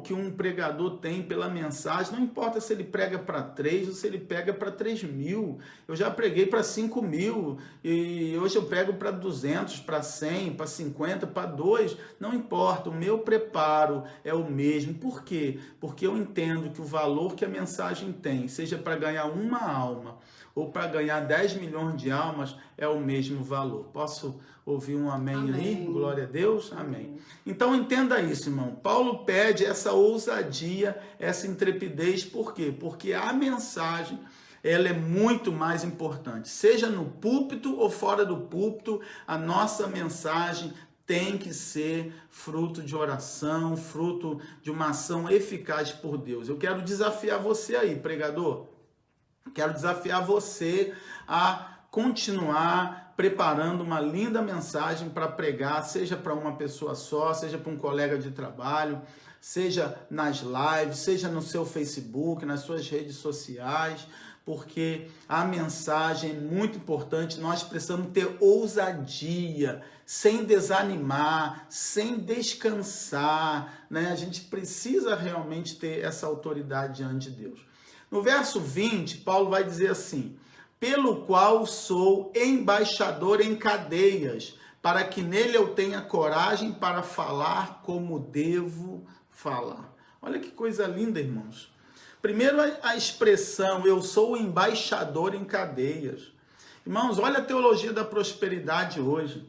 que um pregador tem pela mensagem, não importa se ele prega para 3 ou se ele pega para 3.000. Eu já preguei para 5.000 e hoje eu prego para 200, para 100, para 50, para 2. Não importa, o meu preparo é o mesmo. Por quê? Porque eu entendo que o valor que a mensagem tem, seja para ganhar uma alma ou para ganhar 10 milhões de almas, é o mesmo valor. Posso ouvir um amém aí? Glória a Deus? Amém. Então entenda isso, irmão. Paulo pede essa ousadia, essa intrepidez. Por quê? Porque a mensagem, ela é muito mais importante. Seja no púlpito ou fora do púlpito, a nossa mensagem tem que ser fruto de oração, fruto de uma ação eficaz por Deus. Eu quero desafiar você aí, pregador. Quero desafiar você a continuar preparando uma linda mensagem para pregar, seja para uma pessoa só, seja para um colega de trabalho, seja nas lives, seja no seu Facebook, nas suas redes sociais, porque a mensagem é muito importante. Nós precisamos ter ousadia, sem desanimar, sem descansar, né? A gente precisa realmente ter essa autoridade diante de Deus. No verso 20, Paulo vai dizer assim: pelo qual sou embaixador em cadeias, para que nele eu tenha coragem para falar como devo falar. Olha que coisa linda, irmãos. Primeiro, a expressão, eu sou o embaixador em cadeias. Irmãos, olha a teologia da prosperidade hoje.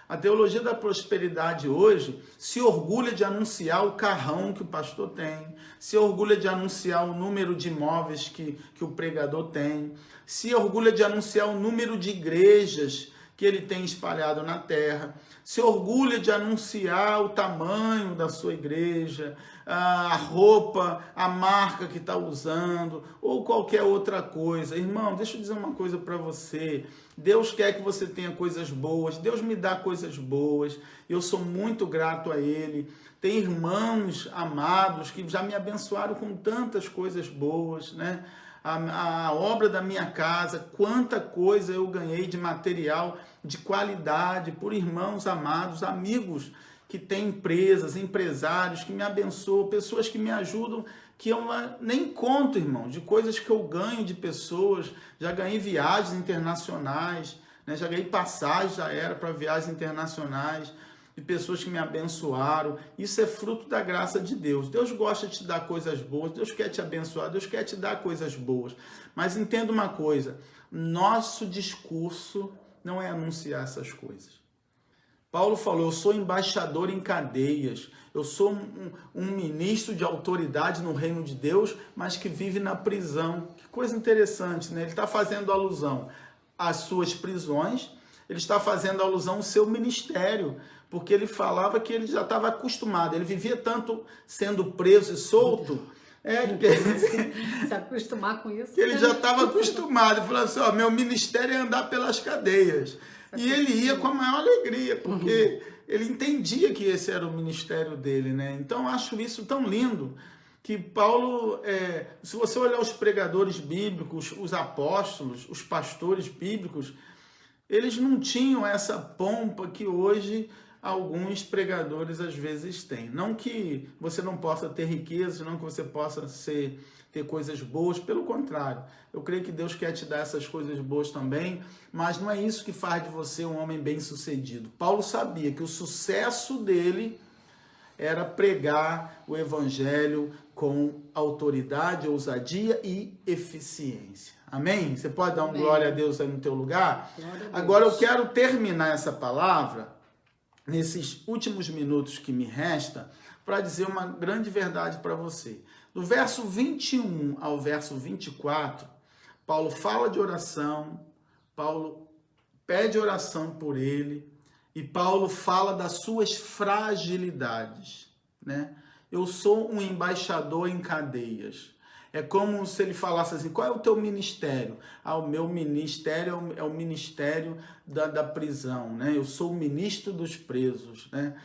A teologia da prosperidade hoje se orgulha de anunciar o carrão que o pastor tem, se orgulha de anunciar o número de imóveis que o pregador tem, se orgulha de anunciar o número de igrejas que ele tem espalhado na terra, se orgulha de anunciar o tamanho da sua igreja, a roupa, a marca que está usando, ou qualquer outra coisa. Irmão, deixa eu dizer uma coisa para você. Deus quer que você tenha coisas boas, Deus me dá coisas boas, eu sou muito grato a Ele. Tem irmãos amados que já me abençoaram com tantas coisas boas, né? A obra da minha casa, quanta coisa eu ganhei de material de qualidade por irmãos amados, amigos que têm empresas, empresários que me abençoam, pessoas que me ajudam, que eu nem conto, irmão, de coisas que eu ganho de pessoas. Já ganhei viagens internacionais, né? Já ganhei passagens, já era para viagens internacionais, de pessoas que me abençoaram. Isso é fruto da graça de Deus. Deus gosta de te dar coisas boas, Deus quer te abençoar, Deus quer te dar coisas boas. Mas entenda uma coisa, nosso discurso não é anunciar essas coisas. Paulo falou, eu sou embaixador em cadeias, eu sou um ministro de autoridade no reino de Deus, mas que vive na prisão. Que coisa interessante, né? Ele está fazendo alusão às suas prisões, ele está fazendo alusão ao seu ministério, porque ele falava que ele já estava acostumado, ele vivia tanto sendo preso e solto, se acostumar com isso. Que ele já estava acostumado, ele falou assim, ó, meu ministério é andar pelas cadeias. E ele ia com a maior alegria, porque ele entendia que esse era o ministério dele, né? Então, eu acho isso tão lindo, que Paulo, se você olhar os pregadores bíblicos, os apóstolos, os pastores bíblicos, eles não tinham essa pompa que hoje alguns pregadores às vezes têm. Não que você não possa ter riqueza, não que você possa ter coisas boas, pelo contrário. Eu creio que Deus quer te dar essas coisas boas também, mas não é isso que faz de você um homem bem-sucedido. Paulo sabia que o sucesso dele era pregar o evangelho com autoridade, ousadia e eficiência. Amém? Você pode dar um glória a Deus aí no teu lugar? Agora eu quero terminar essa palavra, nesses últimos minutos que me resta, para dizer uma grande verdade para você. Do verso 21 ao verso 24, Paulo fala de oração, Paulo pede oração por ele, e Paulo fala das suas fragilidades, né? Eu sou um embaixador em cadeias. É como se ele falasse assim, qual é o teu ministério? Ah, o meu ministério é o ministério da prisão, né? Eu sou o ministro dos presos, né?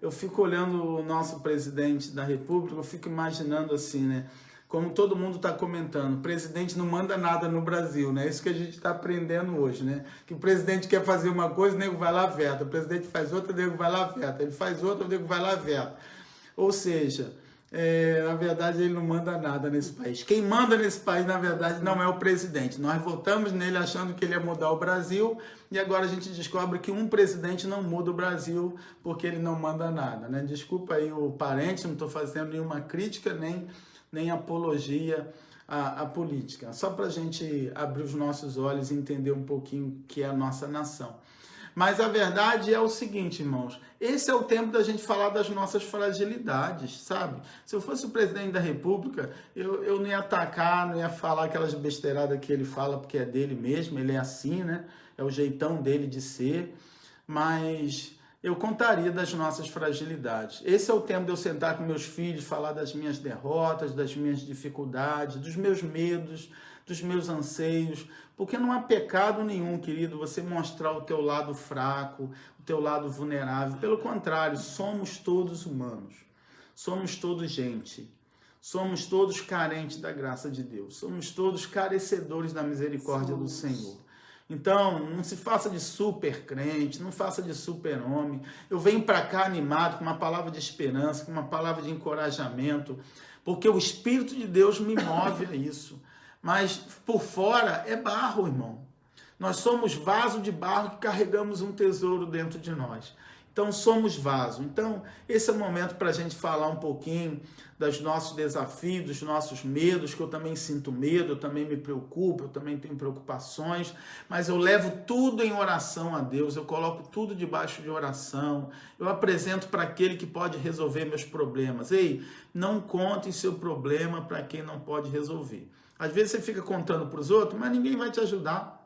Eu fico olhando o nosso presidente da República, eu fico imaginando assim, né? Como todo mundo está comentando, o presidente não manda nada no Brasil, né? Isso que a gente está aprendendo hoje, né? Que o presidente quer fazer uma coisa, o nego vai lá, veta. O presidente faz outra, o nego vai lá, veta. Ele faz outra, o nego vai lá, veta. Ou seja, na verdade ele não manda nada nesse país. Quem manda nesse país, na verdade, não é o presidente. Nós votamos nele achando que ele ia mudar o Brasil e agora a gente descobre que um presidente não muda o Brasil porque ele não manda nada, né? Desculpa aí o parente, não estou fazendo nenhuma crítica nem apologia à política. Só para a gente abrir os nossos olhos e entender um pouquinho o que é a nossa nação. Mas a verdade é o seguinte, irmãos, esse é o tempo da gente falar das nossas fragilidades, sabe? Se eu fosse o presidente da República, eu não ia atacar, não ia falar aquelas besteiradas que ele fala, porque é dele mesmo, ele é assim, né? É o jeitão dele de ser, mas eu contaria das nossas fragilidades. Esse é o tempo de eu sentar com meus filhos, falar das minhas derrotas, das minhas dificuldades, dos meus medos, dos meus anseios, porque não há pecado nenhum, querido, você mostrar o teu lado fraco, o teu lado vulnerável. Pelo contrário, somos todos humanos, somos todos gente, Somos todos carentes da graça de Deus. Somos todos carecedores da misericórdia do Senhor. Então, não se faça de super crente, não faça de super homem. Eu venho para cá animado com uma palavra de esperança, com uma palavra de encorajamento, porque o Espírito de Deus me move a isso. Mas por fora é barro, irmão. Nós somos vaso de barro que carregamos um tesouro dentro de nós. Então, somos vaso. Então, esse é o momento para a gente falar um pouquinho dos nossos desafios, dos nossos medos, que eu também sinto medo, eu também me preocupo, eu também tenho preocupações, mas eu levo tudo em oração a Deus, eu coloco tudo debaixo de oração, eu apresento para aquele que pode resolver meus problemas. Ei, não conte seu problema para quem não pode resolver. Às vezes você fica contando para os outros, mas ninguém vai te ajudar.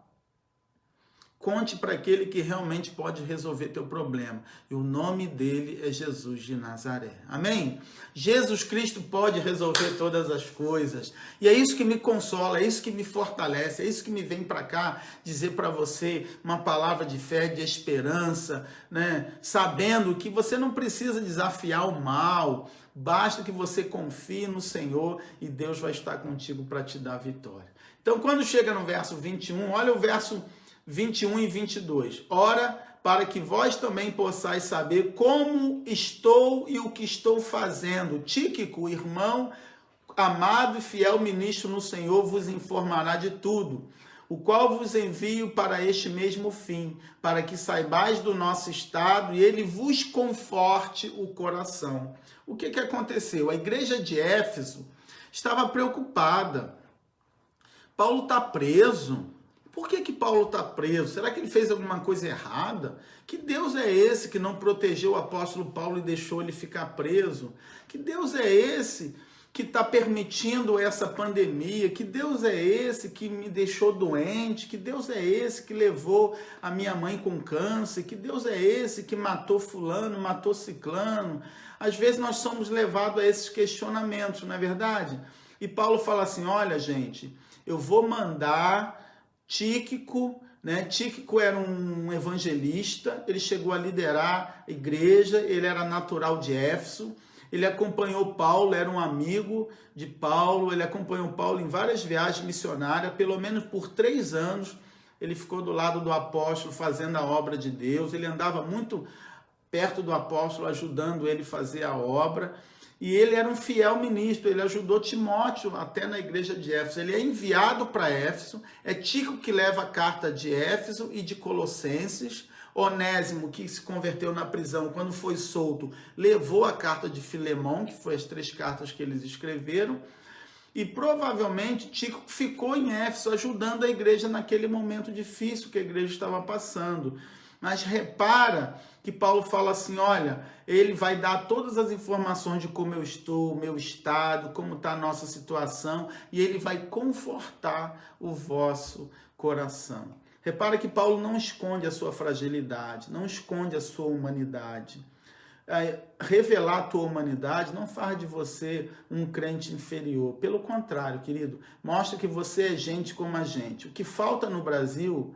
Conte para aquele que realmente pode resolver teu problema. E o nome dele é Jesus de Nazaré. Amém? Jesus Cristo pode resolver todas as coisas. E é isso que me consola, é isso que me fortalece, é isso que me vem para cá dizer para você uma palavra de fé, de esperança, né? Sabendo que você não precisa desafiar o mal. Basta que você confie no Senhor e Deus vai estar contigo para te dar a vitória. Então, quando chega no verso 21, olha o verso 21 e 22. Ora, para que vós também possais saber como estou e o que estou fazendo. Tíquico, irmão, amado e fiel ministro no Senhor, vos informará de tudo, o qual vos envio para este mesmo fim, para que saibais do nosso estado e ele vos conforte o coração. O que aconteceu? A igreja de Éfeso estava preocupada. Paulo está preso. Por que Paulo está preso? Será que ele fez alguma coisa errada? Que Deus é esse que não protegeu o apóstolo Paulo e deixou ele ficar preso? Que Deus é esse que está permitindo essa pandemia? Que Deus é esse que me deixou doente? Que Deus é esse que levou a minha mãe com câncer? Que Deus é esse que matou fulano, matou ciclano? Às vezes nós somos levados a esses questionamentos, não é verdade? E Paulo fala assim, olha gente, eu vou mandar Tíquico, né? Tíquico era um evangelista, ele chegou a liderar a igreja, ele era natural de Éfeso, ele acompanhou Paulo, era um amigo de Paulo, ele acompanhou Paulo em várias viagens missionárias, pelo menos por 3 anos, ele ficou do lado do apóstolo fazendo a obra de Deus, ele andava muito perto do apóstolo, ajudando ele a fazer a obra, e ele era um fiel ministro, ele ajudou Timóteo até na igreja de Éfeso. Ele é enviado para Éfeso, é Tíquico que leva a carta de Éfeso e de Colossenses. Onésimo, que se converteu na prisão, quando foi solto, levou a carta de Filemão, que foi as 3 cartas que eles escreveram. E provavelmente Tíquico ficou em Éfeso ajudando a igreja naquele momento difícil que a igreja estava passando. Mas repara que Paulo fala assim, olha, ele vai dar todas as informações de como eu estou, meu estado, como está a nossa situação, e ele vai confortar o vosso coração. Repara que Paulo não esconde a sua fragilidade, não esconde a sua humanidade. Revelar a tua humanidade não faz de você um crente inferior. Pelo contrário, querido, mostra que você é gente como a gente. O que falta no Brasil,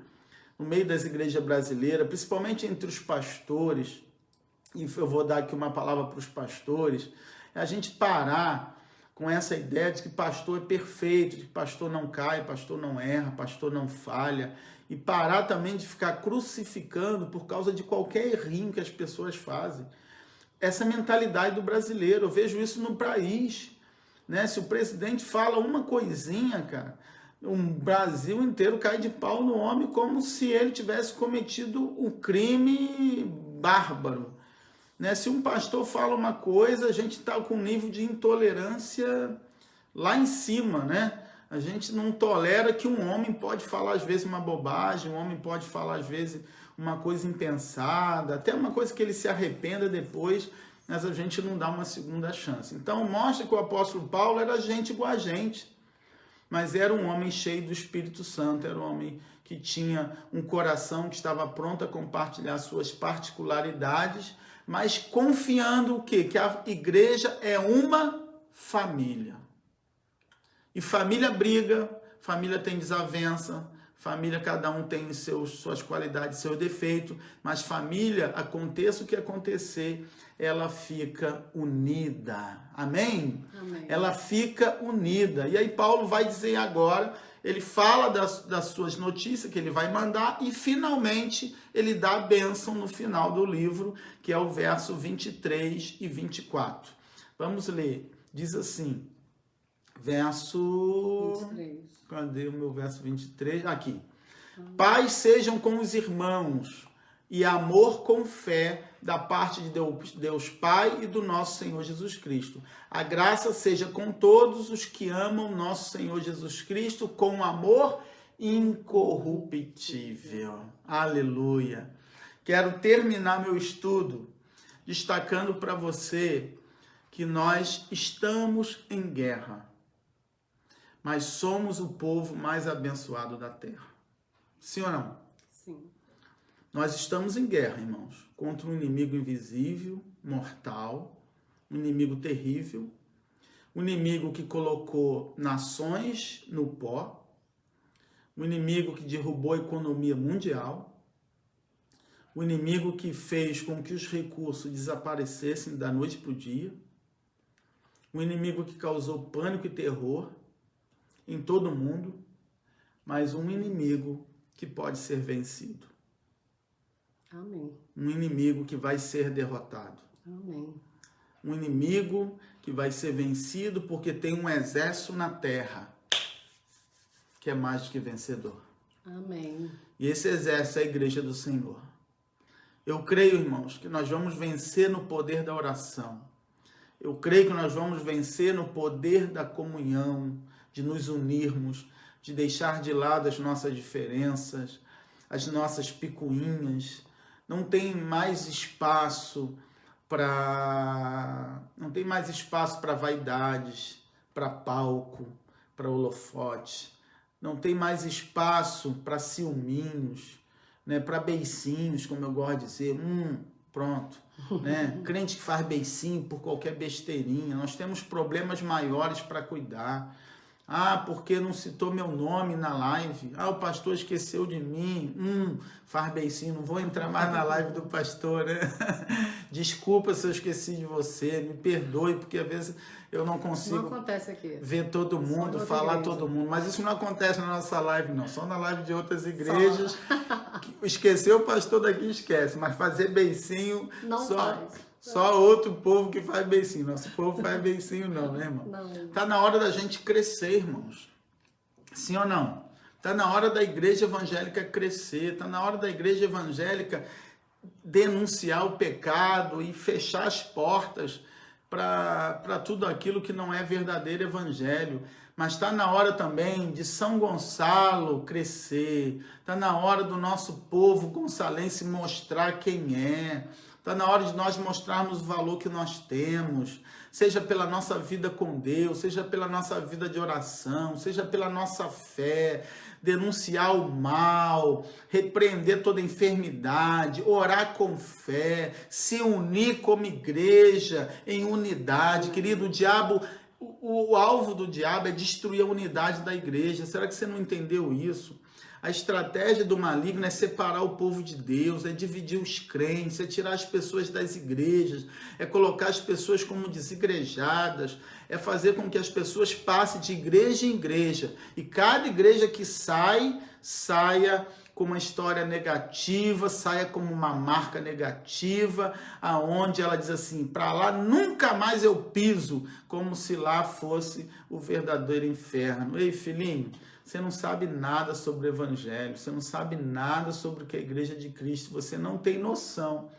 no meio das igrejas brasileiras, principalmente entre os pastores, e eu vou dar aqui uma palavra para os pastores, é a gente parar com essa ideia de que pastor é perfeito, de que pastor não cai, pastor não erra, pastor não falha, e parar também de ficar crucificando por causa de qualquer errinho que as pessoas fazem. Essa mentalidade do brasileiro, eu vejo isso no país, né? Se o presidente fala uma coisinha, cara, o Brasil inteiro cai de pau no homem como se ele tivesse cometido um crime bárbaro, né? Se um pastor fala uma coisa, a gente está com um nível de intolerância lá em cima, né? A gente não tolera que um homem pode falar às vezes uma bobagem, um homem pode falar às vezes uma coisa impensada, até uma coisa que ele se arrependa depois, mas a gente não dá uma segunda chance. Então mostra que o apóstolo Paulo era gente igual a gente, mas era um homem cheio do Espírito Santo, era um homem que tinha um coração que estava pronto a compartilhar suas particularidades, mas confiando o quê? Que a igreja é uma família. E família briga, família tem desavença, Família, cada um tem suas qualidades, seus defeitos, mas família, aconteça o que acontecer, ela fica unida. Amém? Amém. Ela fica unida. E aí Paulo vai dizer agora, ele fala das suas notícias que ele vai mandar e finalmente ele dá a bênção no final do livro, que é o verso 23 e 24. Vamos ler. Diz assim, verso... 23. Cadê o meu verso 23? Aqui. Paz sejam com os irmãos e amor com fé da parte de Deus Pai e do nosso Senhor Jesus Cristo. A graça seja com todos os que amam nosso Senhor Jesus Cristo com amor incorruptível. Aleluia. Quero terminar meu estudo destacando para você que nós estamos em guerra, mas somos o povo mais abençoado da terra. Sim ou não? Sim. Nós estamos em guerra, irmãos, contra um inimigo invisível, mortal, um inimigo terrível, um inimigo que colocou nações no pó, um inimigo que derrubou a economia mundial, um inimigo que fez com que os recursos desaparecessem da noite para o dia, um inimigo que causou pânico e terror em todo o mundo, mas um inimigo que pode ser vencido. Amém. Um inimigo que vai ser derrotado. Amém. Um inimigo que vai ser vencido porque tem um exército na terra que é mais do que vencedor. Amém. E esse exército é a igreja do Senhor. Eu creio, irmãos, que nós vamos vencer no poder da oração. Eu creio que nós vamos vencer no poder da comunhão, de nos unirmos, de deixar de lado as nossas diferenças, as nossas picuinhas. Não tem mais espaço para vaidades, para palco, para holofote. Não tem mais espaço para ciúminhos, né? Para beicinhos, como eu gosto de dizer. Pronto. Né? Crente que faz beicinho por qualquer besteirinha. Nós temos problemas maiores para cuidar. Porque não citou meu nome na live. O pastor esqueceu de mim. Faz beicinho, não vou entrar mais na live do pastor, né? Desculpa se eu esqueci de você, me perdoe, porque às vezes eu não consigo ver todo mundo, falar todo mundo. Mas isso não acontece na nossa live, não. Só na live de outras igrejas. Esqueceu o pastor daqui, esquece. Mas fazer beicinho não faz. Só outro povo que faz beicinho. Nosso povo faz beicinho não, né, irmão? Não. Tá na hora da gente crescer, irmãos. Sim ou não? Tá na hora da igreja evangélica crescer. Tá na hora da igreja evangélica denunciar o pecado e fechar as portas para tudo aquilo que não é verdadeiro evangelho. Mas está na hora também de São Gonçalo crescer. Está na hora do nosso povo gonçalense mostrar quem é. Está na hora de nós mostrarmos o valor que nós temos, seja pela nossa vida com Deus, seja pela nossa vida de oração, seja pela nossa fé, denunciar o mal, repreender toda enfermidade, orar com fé, se unir como igreja em unidade. Querido, o diabo, o alvo do diabo é destruir a unidade da igreja. Será que você não entendeu isso? A estratégia do maligno é separar o povo de Deus, é dividir os crentes, é tirar as pessoas das igrejas, é colocar as pessoas como desigrejadas, é fazer com que as pessoas passem de igreja em igreja. E cada igreja que saia com uma história negativa, saia como uma marca negativa, aonde ela diz assim, para lá nunca mais eu piso, como se lá fosse o verdadeiro inferno. Ei, filhinho, você não sabe nada sobre o evangelho, você não sabe nada sobre o que é a igreja de Cristo, você não tem noção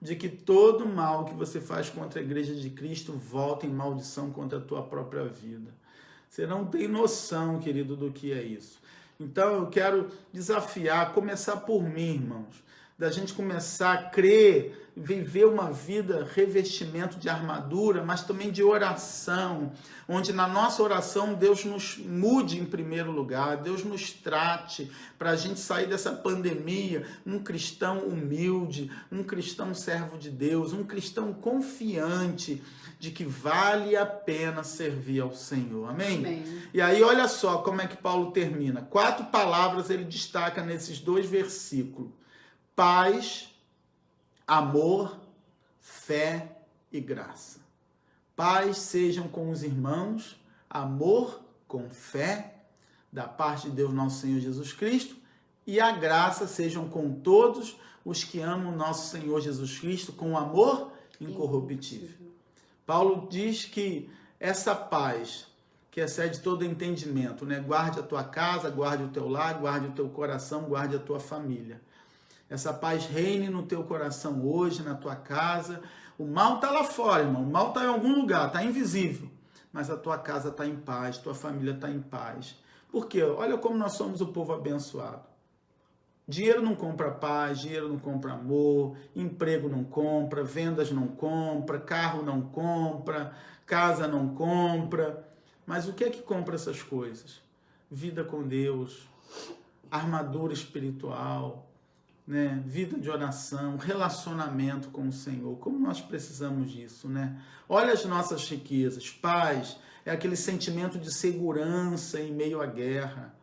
de que todo mal que você faz contra a igreja de Cristo volta em maldição contra a tua própria vida. Você não tem noção, querido, do que é isso. Então eu quero desafiar, começar por mim, irmãos. da gente começar a crer, viver uma vida revestimento de armadura, mas também de oração, onde na nossa oração Deus nos mude em primeiro lugar, Deus nos trate para a gente sair dessa pandemia um cristão humilde, um cristão servo de Deus, um cristão confiante de que vale a pena servir ao Senhor. Amém? Amém. E aí olha só como é que Paulo termina. 4 palavras ele destaca nesses 2 versículos. Paz, amor, fé e graça. Paz sejam com os irmãos, amor com fé, da parte de Deus nosso Senhor Jesus Cristo, e a graça sejam com todos os que amam nosso Senhor Jesus Cristo com amor incorruptível. Paulo diz que essa paz, que excede todo entendimento, né? Guarde a tua casa, guarde o teu lar, guarde o teu coração, guarde a tua família. Essa paz reine no teu coração hoje, na tua casa. O mal está lá fora, irmão. O mal está em algum lugar, está invisível. Mas a tua casa está em paz, tua família está em paz. Por quê? Olha como nós somos o povo abençoado. Dinheiro não compra paz, dinheiro não compra amor, emprego não compra, vendas não compra, carro não compra, casa não compra. Mas o que é que compra essas coisas? Vida com Deus, armadura espiritual, né? Vida de oração, relacionamento com o Senhor. Como nós precisamos disso, né? Olha as nossas riquezas. Paz é aquele sentimento de segurança em meio à guerra.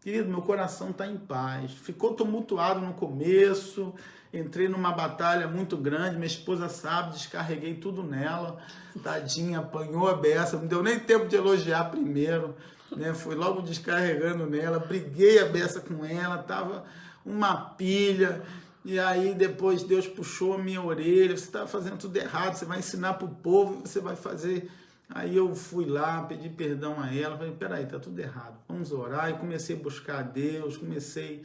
Querido, meu coração está em paz. Ficou tumultuado no começo, entrei numa batalha muito grande, minha esposa sabe, descarreguei tudo nela, tadinha, apanhou a beça, não deu nem tempo de elogiar primeiro, né? Fui logo descarregando nela, briguei a beça com ela, tava uma pilha, e aí depois Deus puxou a minha orelha, você está fazendo tudo errado, você vai ensinar para o povo, você vai fazer... Aí eu fui lá, pedi perdão a ela, falei, peraí, tá tudo errado, vamos orar. E comecei a buscar a Deus, comecei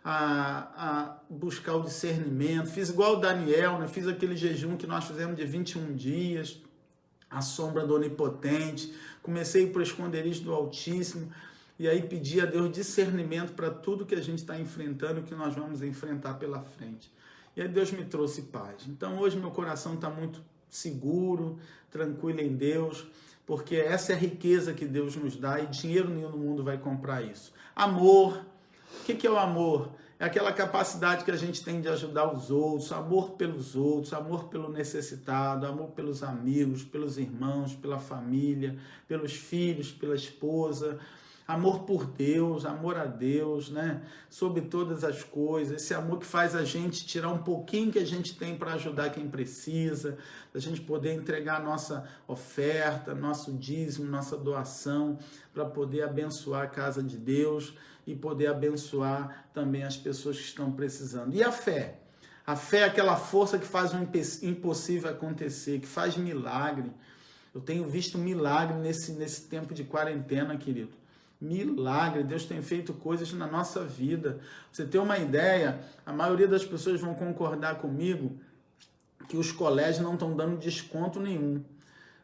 a buscar o discernimento, fiz igual o Daniel, né? Fiz aquele jejum que nós fizemos de 21 dias, a sombra do Onipotente, comecei a ir para o esconderijo do Altíssimo, e aí pedi a Deus discernimento para tudo que a gente está enfrentando, que nós vamos enfrentar pela frente. E aí Deus me trouxe paz. Então hoje meu coração está muito seguro, tranquilo em Deus, porque essa é a riqueza que Deus nos dá e dinheiro nenhum no mundo vai comprar isso. Amor. O que é o amor? É aquela capacidade que a gente tem de ajudar os outros, amor pelos outros, amor pelo necessitado, amor pelos amigos, pelos irmãos, pela família, pelos filhos, pela esposa. Amor por Deus, amor a Deus, né? Sobre todas as coisas. Esse amor que faz a gente tirar um pouquinho que a gente tem para ajudar quem precisa, a gente poder entregar nossa oferta, nosso dízimo, nossa doação, para poder abençoar a casa de Deus e poder abençoar também as pessoas que estão precisando. E a fé? A fé é aquela força que faz o impossível acontecer, que faz milagre. Eu tenho visto milagre nesse tempo de quarentena, querido. Milagre, Deus tem feito coisas na nossa vida. Pra você ter uma ideia, a maioria das pessoas vão concordar comigo que os colégios não estão dando desconto nenhum,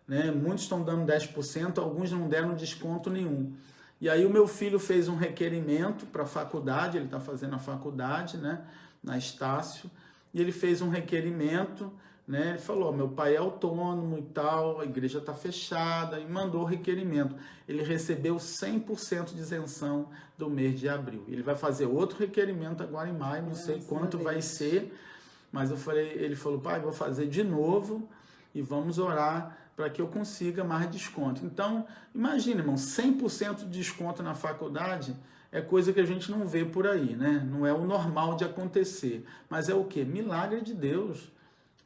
né? Muitos estão dando 10%, alguns não deram desconto nenhum. E aí o meu filho fez um requerimento para a faculdade, ele está fazendo a faculdade, né, na Estácio, e ele fez um requerimento, né? Ele falou, meu pai é autônomo e tal, a igreja está fechada, e mandou o requerimento. Ele recebeu 100% de isenção do mês de abril. Ele vai fazer outro requerimento agora em maio, não sei quanto vai ser, mas ele falou, pai, vou fazer de novo e vamos orar para que eu consiga mais desconto. Então, imagina, irmão, 100% de desconto na faculdade é coisa que a gente não vê por aí, né? Não é o normal de acontecer, mas é o quê? Milagre de Deus.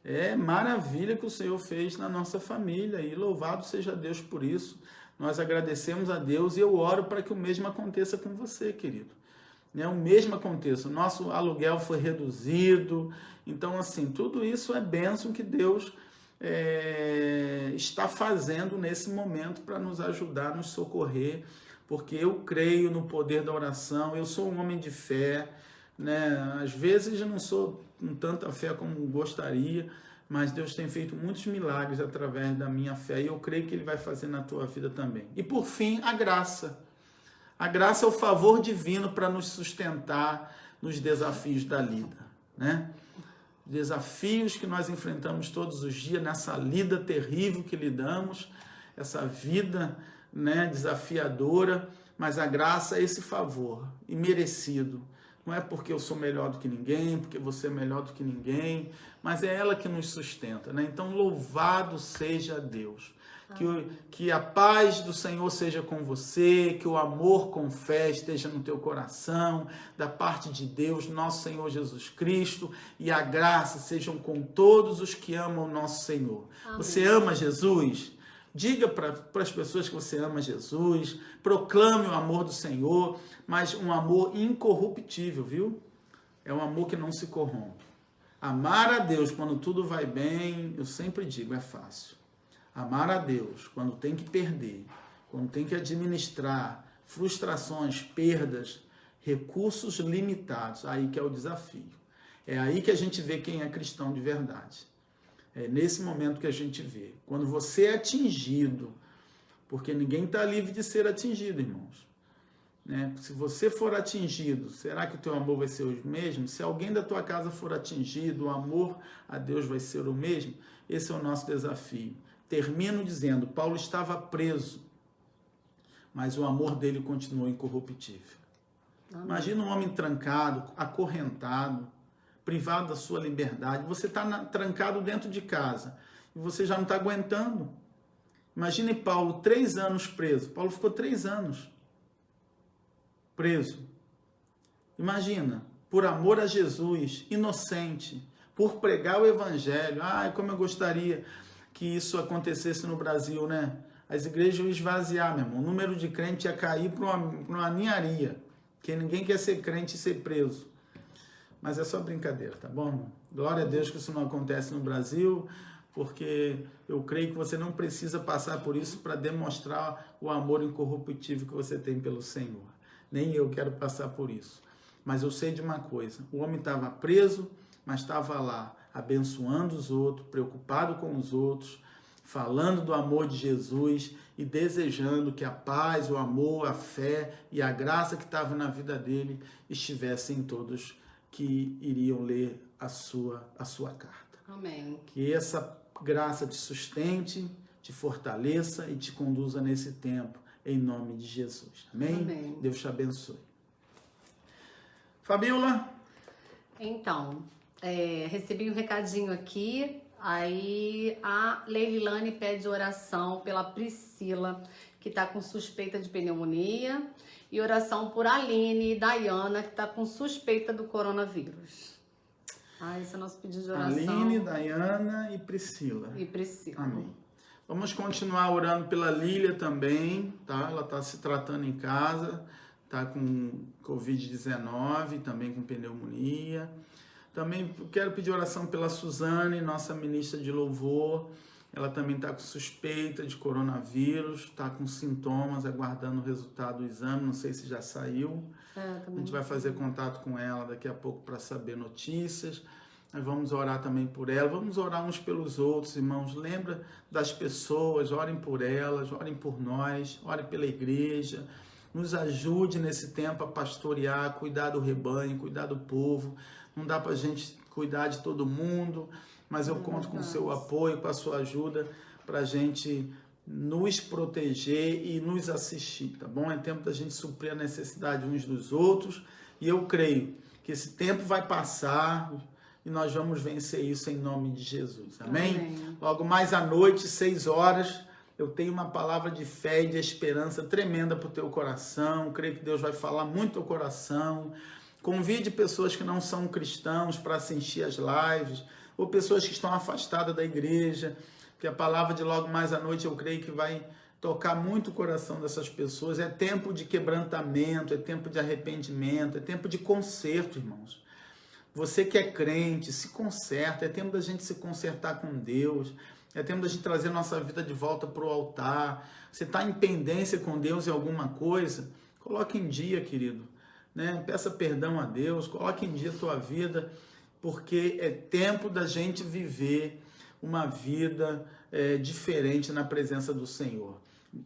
É maravilha que o Senhor fez na nossa família e louvado seja Deus por isso. Nós agradecemos a Deus e eu oro para que o mesmo aconteça com você, querido. Né? O mesmo aconteça. O nosso aluguel foi reduzido. Então, assim, tudo isso é bênção que Deus está fazendo nesse momento para nos ajudar, nos socorrer, porque eu creio no poder da oração, eu sou um homem de fé, né? Às vezes eu não sou com tanta fé como gostaria, mas Deus tem feito muitos milagres através da minha fé e eu creio que Ele vai fazer na tua vida também. E por fim, a graça. A graça é o favor divino para nos sustentar nos desafios da vida. né? Desafios que nós enfrentamos todos os dias nessa lida terrível que lidamos, essa vida, né, desafiadora, mas a graça é esse favor imerecido. Não é porque eu sou melhor do que ninguém, porque você é melhor do que ninguém, mas é ela que nos sustenta, né? Então, louvado seja Deus. Que a paz do Senhor seja com você, que o amor com fé esteja no teu coração, da parte de Deus, nosso Senhor Jesus Cristo, e a graça sejam com todos os que amam o nosso Senhor. Amém. Você ama Jesus? Diga para as pessoas que você ama Jesus, proclame o amor do Senhor, mas um amor incorruptível, viu? É um amor que não se corrompe. Amar a Deus quando tudo vai bem, eu sempre digo, é fácil. Amar a Deus quando tem que perder, quando tem que administrar frustrações, perdas, recursos limitados, aí que é o desafio. É aí que a gente vê quem é cristão de verdade. É nesse momento que a gente vê. Quando você é atingido, porque ninguém está livre de ser atingido, irmãos. Né? Se você for atingido, será que o teu amor vai ser o mesmo? Se alguém da tua casa for atingido, o amor a Deus vai ser o mesmo? Esse é o nosso desafio. Termino dizendo, Paulo estava preso, mas o amor dele continuou incorruptível. Amém. Imagina um homem trancado, acorrentado, privado da sua liberdade. Você está trancado dentro de casa e você já não está aguentando. Imagine Paulo, 3 anos preso. Paulo ficou 3 anos preso. Imagina, por amor a Jesus, inocente, por pregar o evangelho. Ai, como eu gostaria que isso acontecesse no Brasil, né? As igrejas iam esvaziar, meu irmão. O número de crentes ia cair para uma ninharia, porque ninguém quer ser crente e ser preso. Mas é só brincadeira, tá bom, irmão? Glória a Deus que isso não acontece no Brasil, porque eu creio que você não precisa passar por isso para demonstrar o amor incorruptível que você tem pelo Senhor. Nem eu quero passar por isso. Mas eu sei de uma coisa, o homem estava preso, mas estava lá, abençoando os outros, preocupado com os outros, falando do amor de Jesus e desejando que a paz, o amor, a fé e a graça que estava na vida dele estivessem em todos que iriam ler a sua carta. Amém. Que essa graça te sustente, te fortaleça e te conduza nesse tempo, em nome de Jesus. Amém? Amém. Deus te abençoe. Fabíola? Então, recebi um recadinho aqui, aí a Leilane pede oração pela Priscila, que está com suspeita de pneumonia, e oração por Aline e Dayana, que está com suspeita do coronavírus. Esse é o nosso pedido de oração. Aline, Dayana e Priscila. Amém. Vamos continuar orando pela Lília também, tá? Ela está se tratando em casa, está com Covid-19, também com pneumonia. Também quero pedir oração pela Suzane, nossa ministra de louvor. Ela também está com suspeita de coronavírus, está com sintomas, aguardando o resultado do exame, não sei se já saiu. A gente vai fazer contato com ela daqui a pouco para saber notícias. Nós vamos orar também por ela, vamos orar uns pelos outros, irmãos. Lembra das pessoas, orem por elas, orem por nós, orem pela igreja. Nos ajude nesse tempo a pastorear, cuidar do rebanho, cuidar do povo. Não dá para a gente cuidar de todo mundo, mas eu conto com o seu apoio, com a sua ajuda, para a gente nos proteger e nos assistir, tá bom? É tempo da gente suprir a necessidade uns dos outros, e eu creio que esse tempo vai passar e nós vamos vencer isso em nome de Jesus, amém? Amém. Logo mais à noite, 6 horas, eu tenho uma palavra de fé e de esperança tremenda para o teu coração. Creio que Deus vai falar muito ao coração. Convide pessoas que não são cristãos para assistir às lives, ou pessoas que estão afastadas da igreja, que a palavra de logo mais à noite eu creio que vai tocar muito o coração dessas pessoas. É tempo de quebrantamento, é tempo de arrependimento, é tempo de conserto, irmãos. Você que é crente, se conserta, é tempo da gente se consertar com Deus, é tempo da gente trazer nossa vida de volta para o altar. Você está em pendência com Deus em alguma coisa? Coloque em dia, querido. Né? Peça perdão a Deus, coloque em dia a tua vida, porque é tempo da gente viver uma vida diferente na presença do Senhor.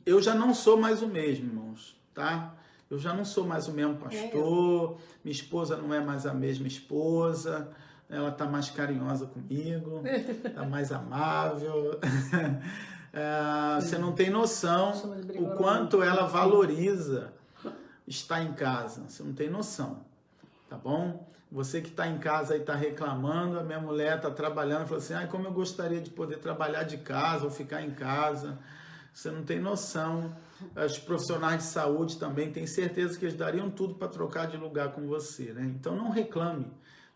Eu já não sou mais o mesmo, irmãos, tá? Eu já não sou mais o mesmo pastor, minha esposa não é mais a mesma esposa, ela está mais carinhosa comigo, está mais amável. Você não tem noção o quanto ela valoriza estar em casa. Você não tem noção, tá bom? Você que está em casa e está reclamando, a minha mulher está trabalhando e falou assim, ai, como eu gostaria de poder trabalhar de casa ou ficar em casa. Você não tem noção. Os profissionais de saúde também, tenho certeza que eles dariam tudo para trocar de lugar com você, né? Então não reclame.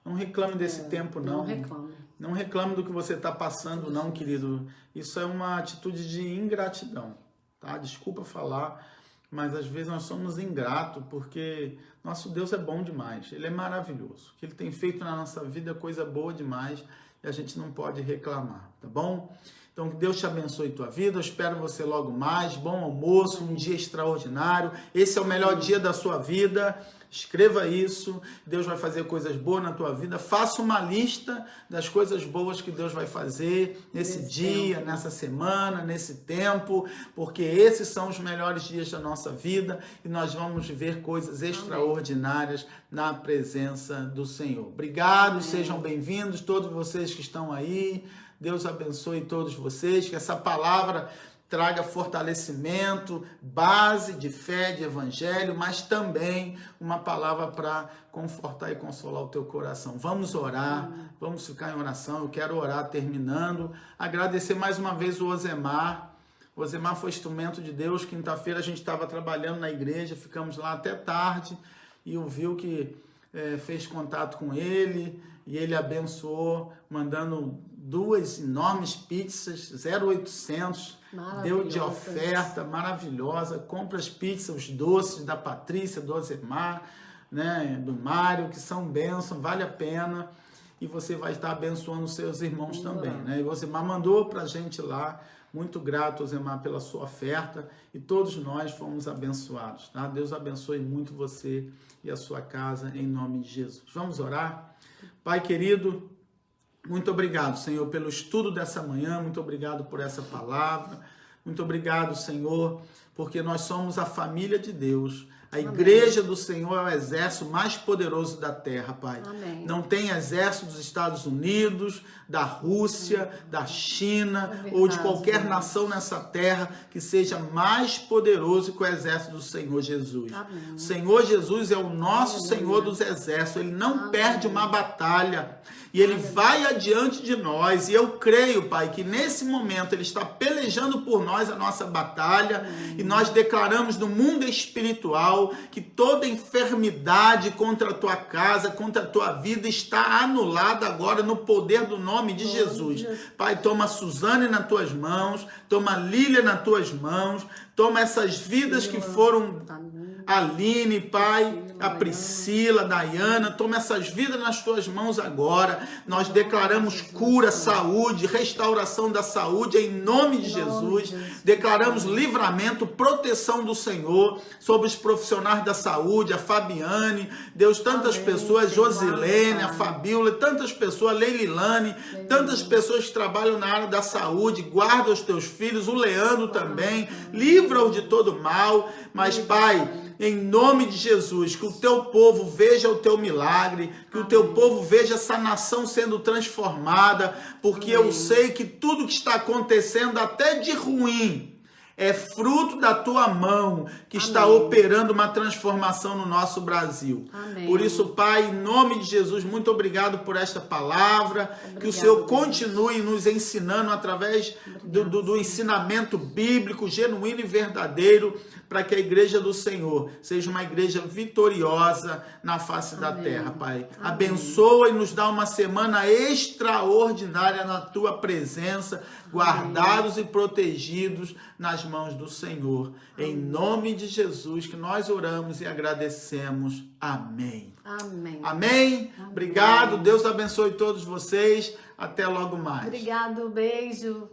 Não reclame desse tempo, não. Não reclame. Não reclame do que você está passando, não, querido. Isso é uma atitude de ingratidão, tá? Desculpa falar, mas às vezes nós somos ingratos porque nosso Deus é bom demais. Ele é maravilhoso. O que Ele tem feito na nossa vida é coisa boa demais e a gente não pode reclamar, tá bom? Então, que Deus te abençoe tua vida. Eu espero você logo mais. Bom almoço, um dia extraordinário. Esse é o melhor dia da sua vida. Escreva isso. Deus vai fazer coisas boas na tua vida. Faça uma lista das coisas boas que Deus vai fazer nesse dia, nessa semana, nesse tempo, porque esses são os melhores dias da nossa vida e nós vamos ver coisas extraordinárias na presença do Senhor. Obrigado, sejam bem-vindos todos vocês que estão aí. Deus abençoe todos vocês, que essa palavra traga fortalecimento, base de fé, de evangelho, mas também uma palavra para confortar e consolar o teu coração. Vamos orar, vamos ficar em oração. Eu quero orar terminando. Agradecer mais uma vez o Osemar. O Osemar foi instrumento de Deus. Quinta-feira a gente estava trabalhando na igreja, ficamos lá até tarde e ouviu que fez contato com ele e ele abençoou, mandando 2 enormes pizzas, 0,800, deu de oferta maravilhosa. Compra as pizzas, os doces da Patrícia, do Osemar, né, do Mário, que são bênçãos, vale a pena. E você vai estar abençoando os seus irmãos também, né? E o Osemar mandou para a gente lá. Muito grato, Osemar, pela sua oferta, e todos nós fomos abençoados, tá? Deus abençoe muito você e a sua casa, em nome de Jesus. Vamos orar? Pai querido, muito obrigado, Senhor, pelo estudo dessa manhã, muito obrigado por essa palavra, muito obrigado, Senhor, porque nós somos a família de Deus. A igreja do Senhor é o exército mais poderoso da terra, Pai. Amém. Não tem exército dos Estados Unidos, da Rússia, da China ou de qualquer nação nessa terra que seja mais poderoso que o exército do Senhor Jesus. Amém. O Senhor Jesus é o nosso Senhor dos exércitos. Ele não perde uma batalha. E Ele vai adiante de nós. E eu creio, Pai, que nesse momento Ele está pelejando por nós a nossa batalha. E nós declaramos no mundo espiritual que toda enfermidade contra a tua casa, contra a tua vida está anulada agora no poder do nome de Jesus. Pai, toma a Suzane nas tuas mãos, toma a Lília nas tuas mãos, toma essas vidas que foram a Aline, Pai, a Priscila, a Dayana, toma essas vidas nas tuas mãos agora. Nós declaramos cura, saúde, restauração da saúde em nome de Jesus. Declaramos livramento, proteção do Senhor sobre os profissionais da saúde, a Fabiane, Deus, tantas pessoas, Josilene, a Fabíola, tantas pessoas, a Leililane, tantas pessoas que trabalham na área da saúde. Guarda os teus filhos, o Leandro também, livra-o de todo mal. Mas, Pai, em nome de Jesus, que o teu povo veja o teu milagre, que o teu povo veja essa nação sendo transformada, porque eu sei que tudo que está acontecendo, até de ruim, é fruto da tua mão que está operando uma transformação no nosso Brasil. Amém. Por isso, Pai, em nome de Jesus, muito obrigado por esta palavra. Que o Senhor continue nos ensinando através do ensinamento bíblico, genuíno e verdadeiro, para que a igreja do Senhor seja uma igreja vitoriosa na face da terra, Pai. Abençoa e nos dá uma semana extraordinária na tua presença, guardados e protegidos nas mãos do Senhor. Em nome de Jesus que nós oramos e agradecemos. Amém. Amém. Amém. Obrigado. Deus abençoe todos vocês. Até logo mais. Obrigado, beijo.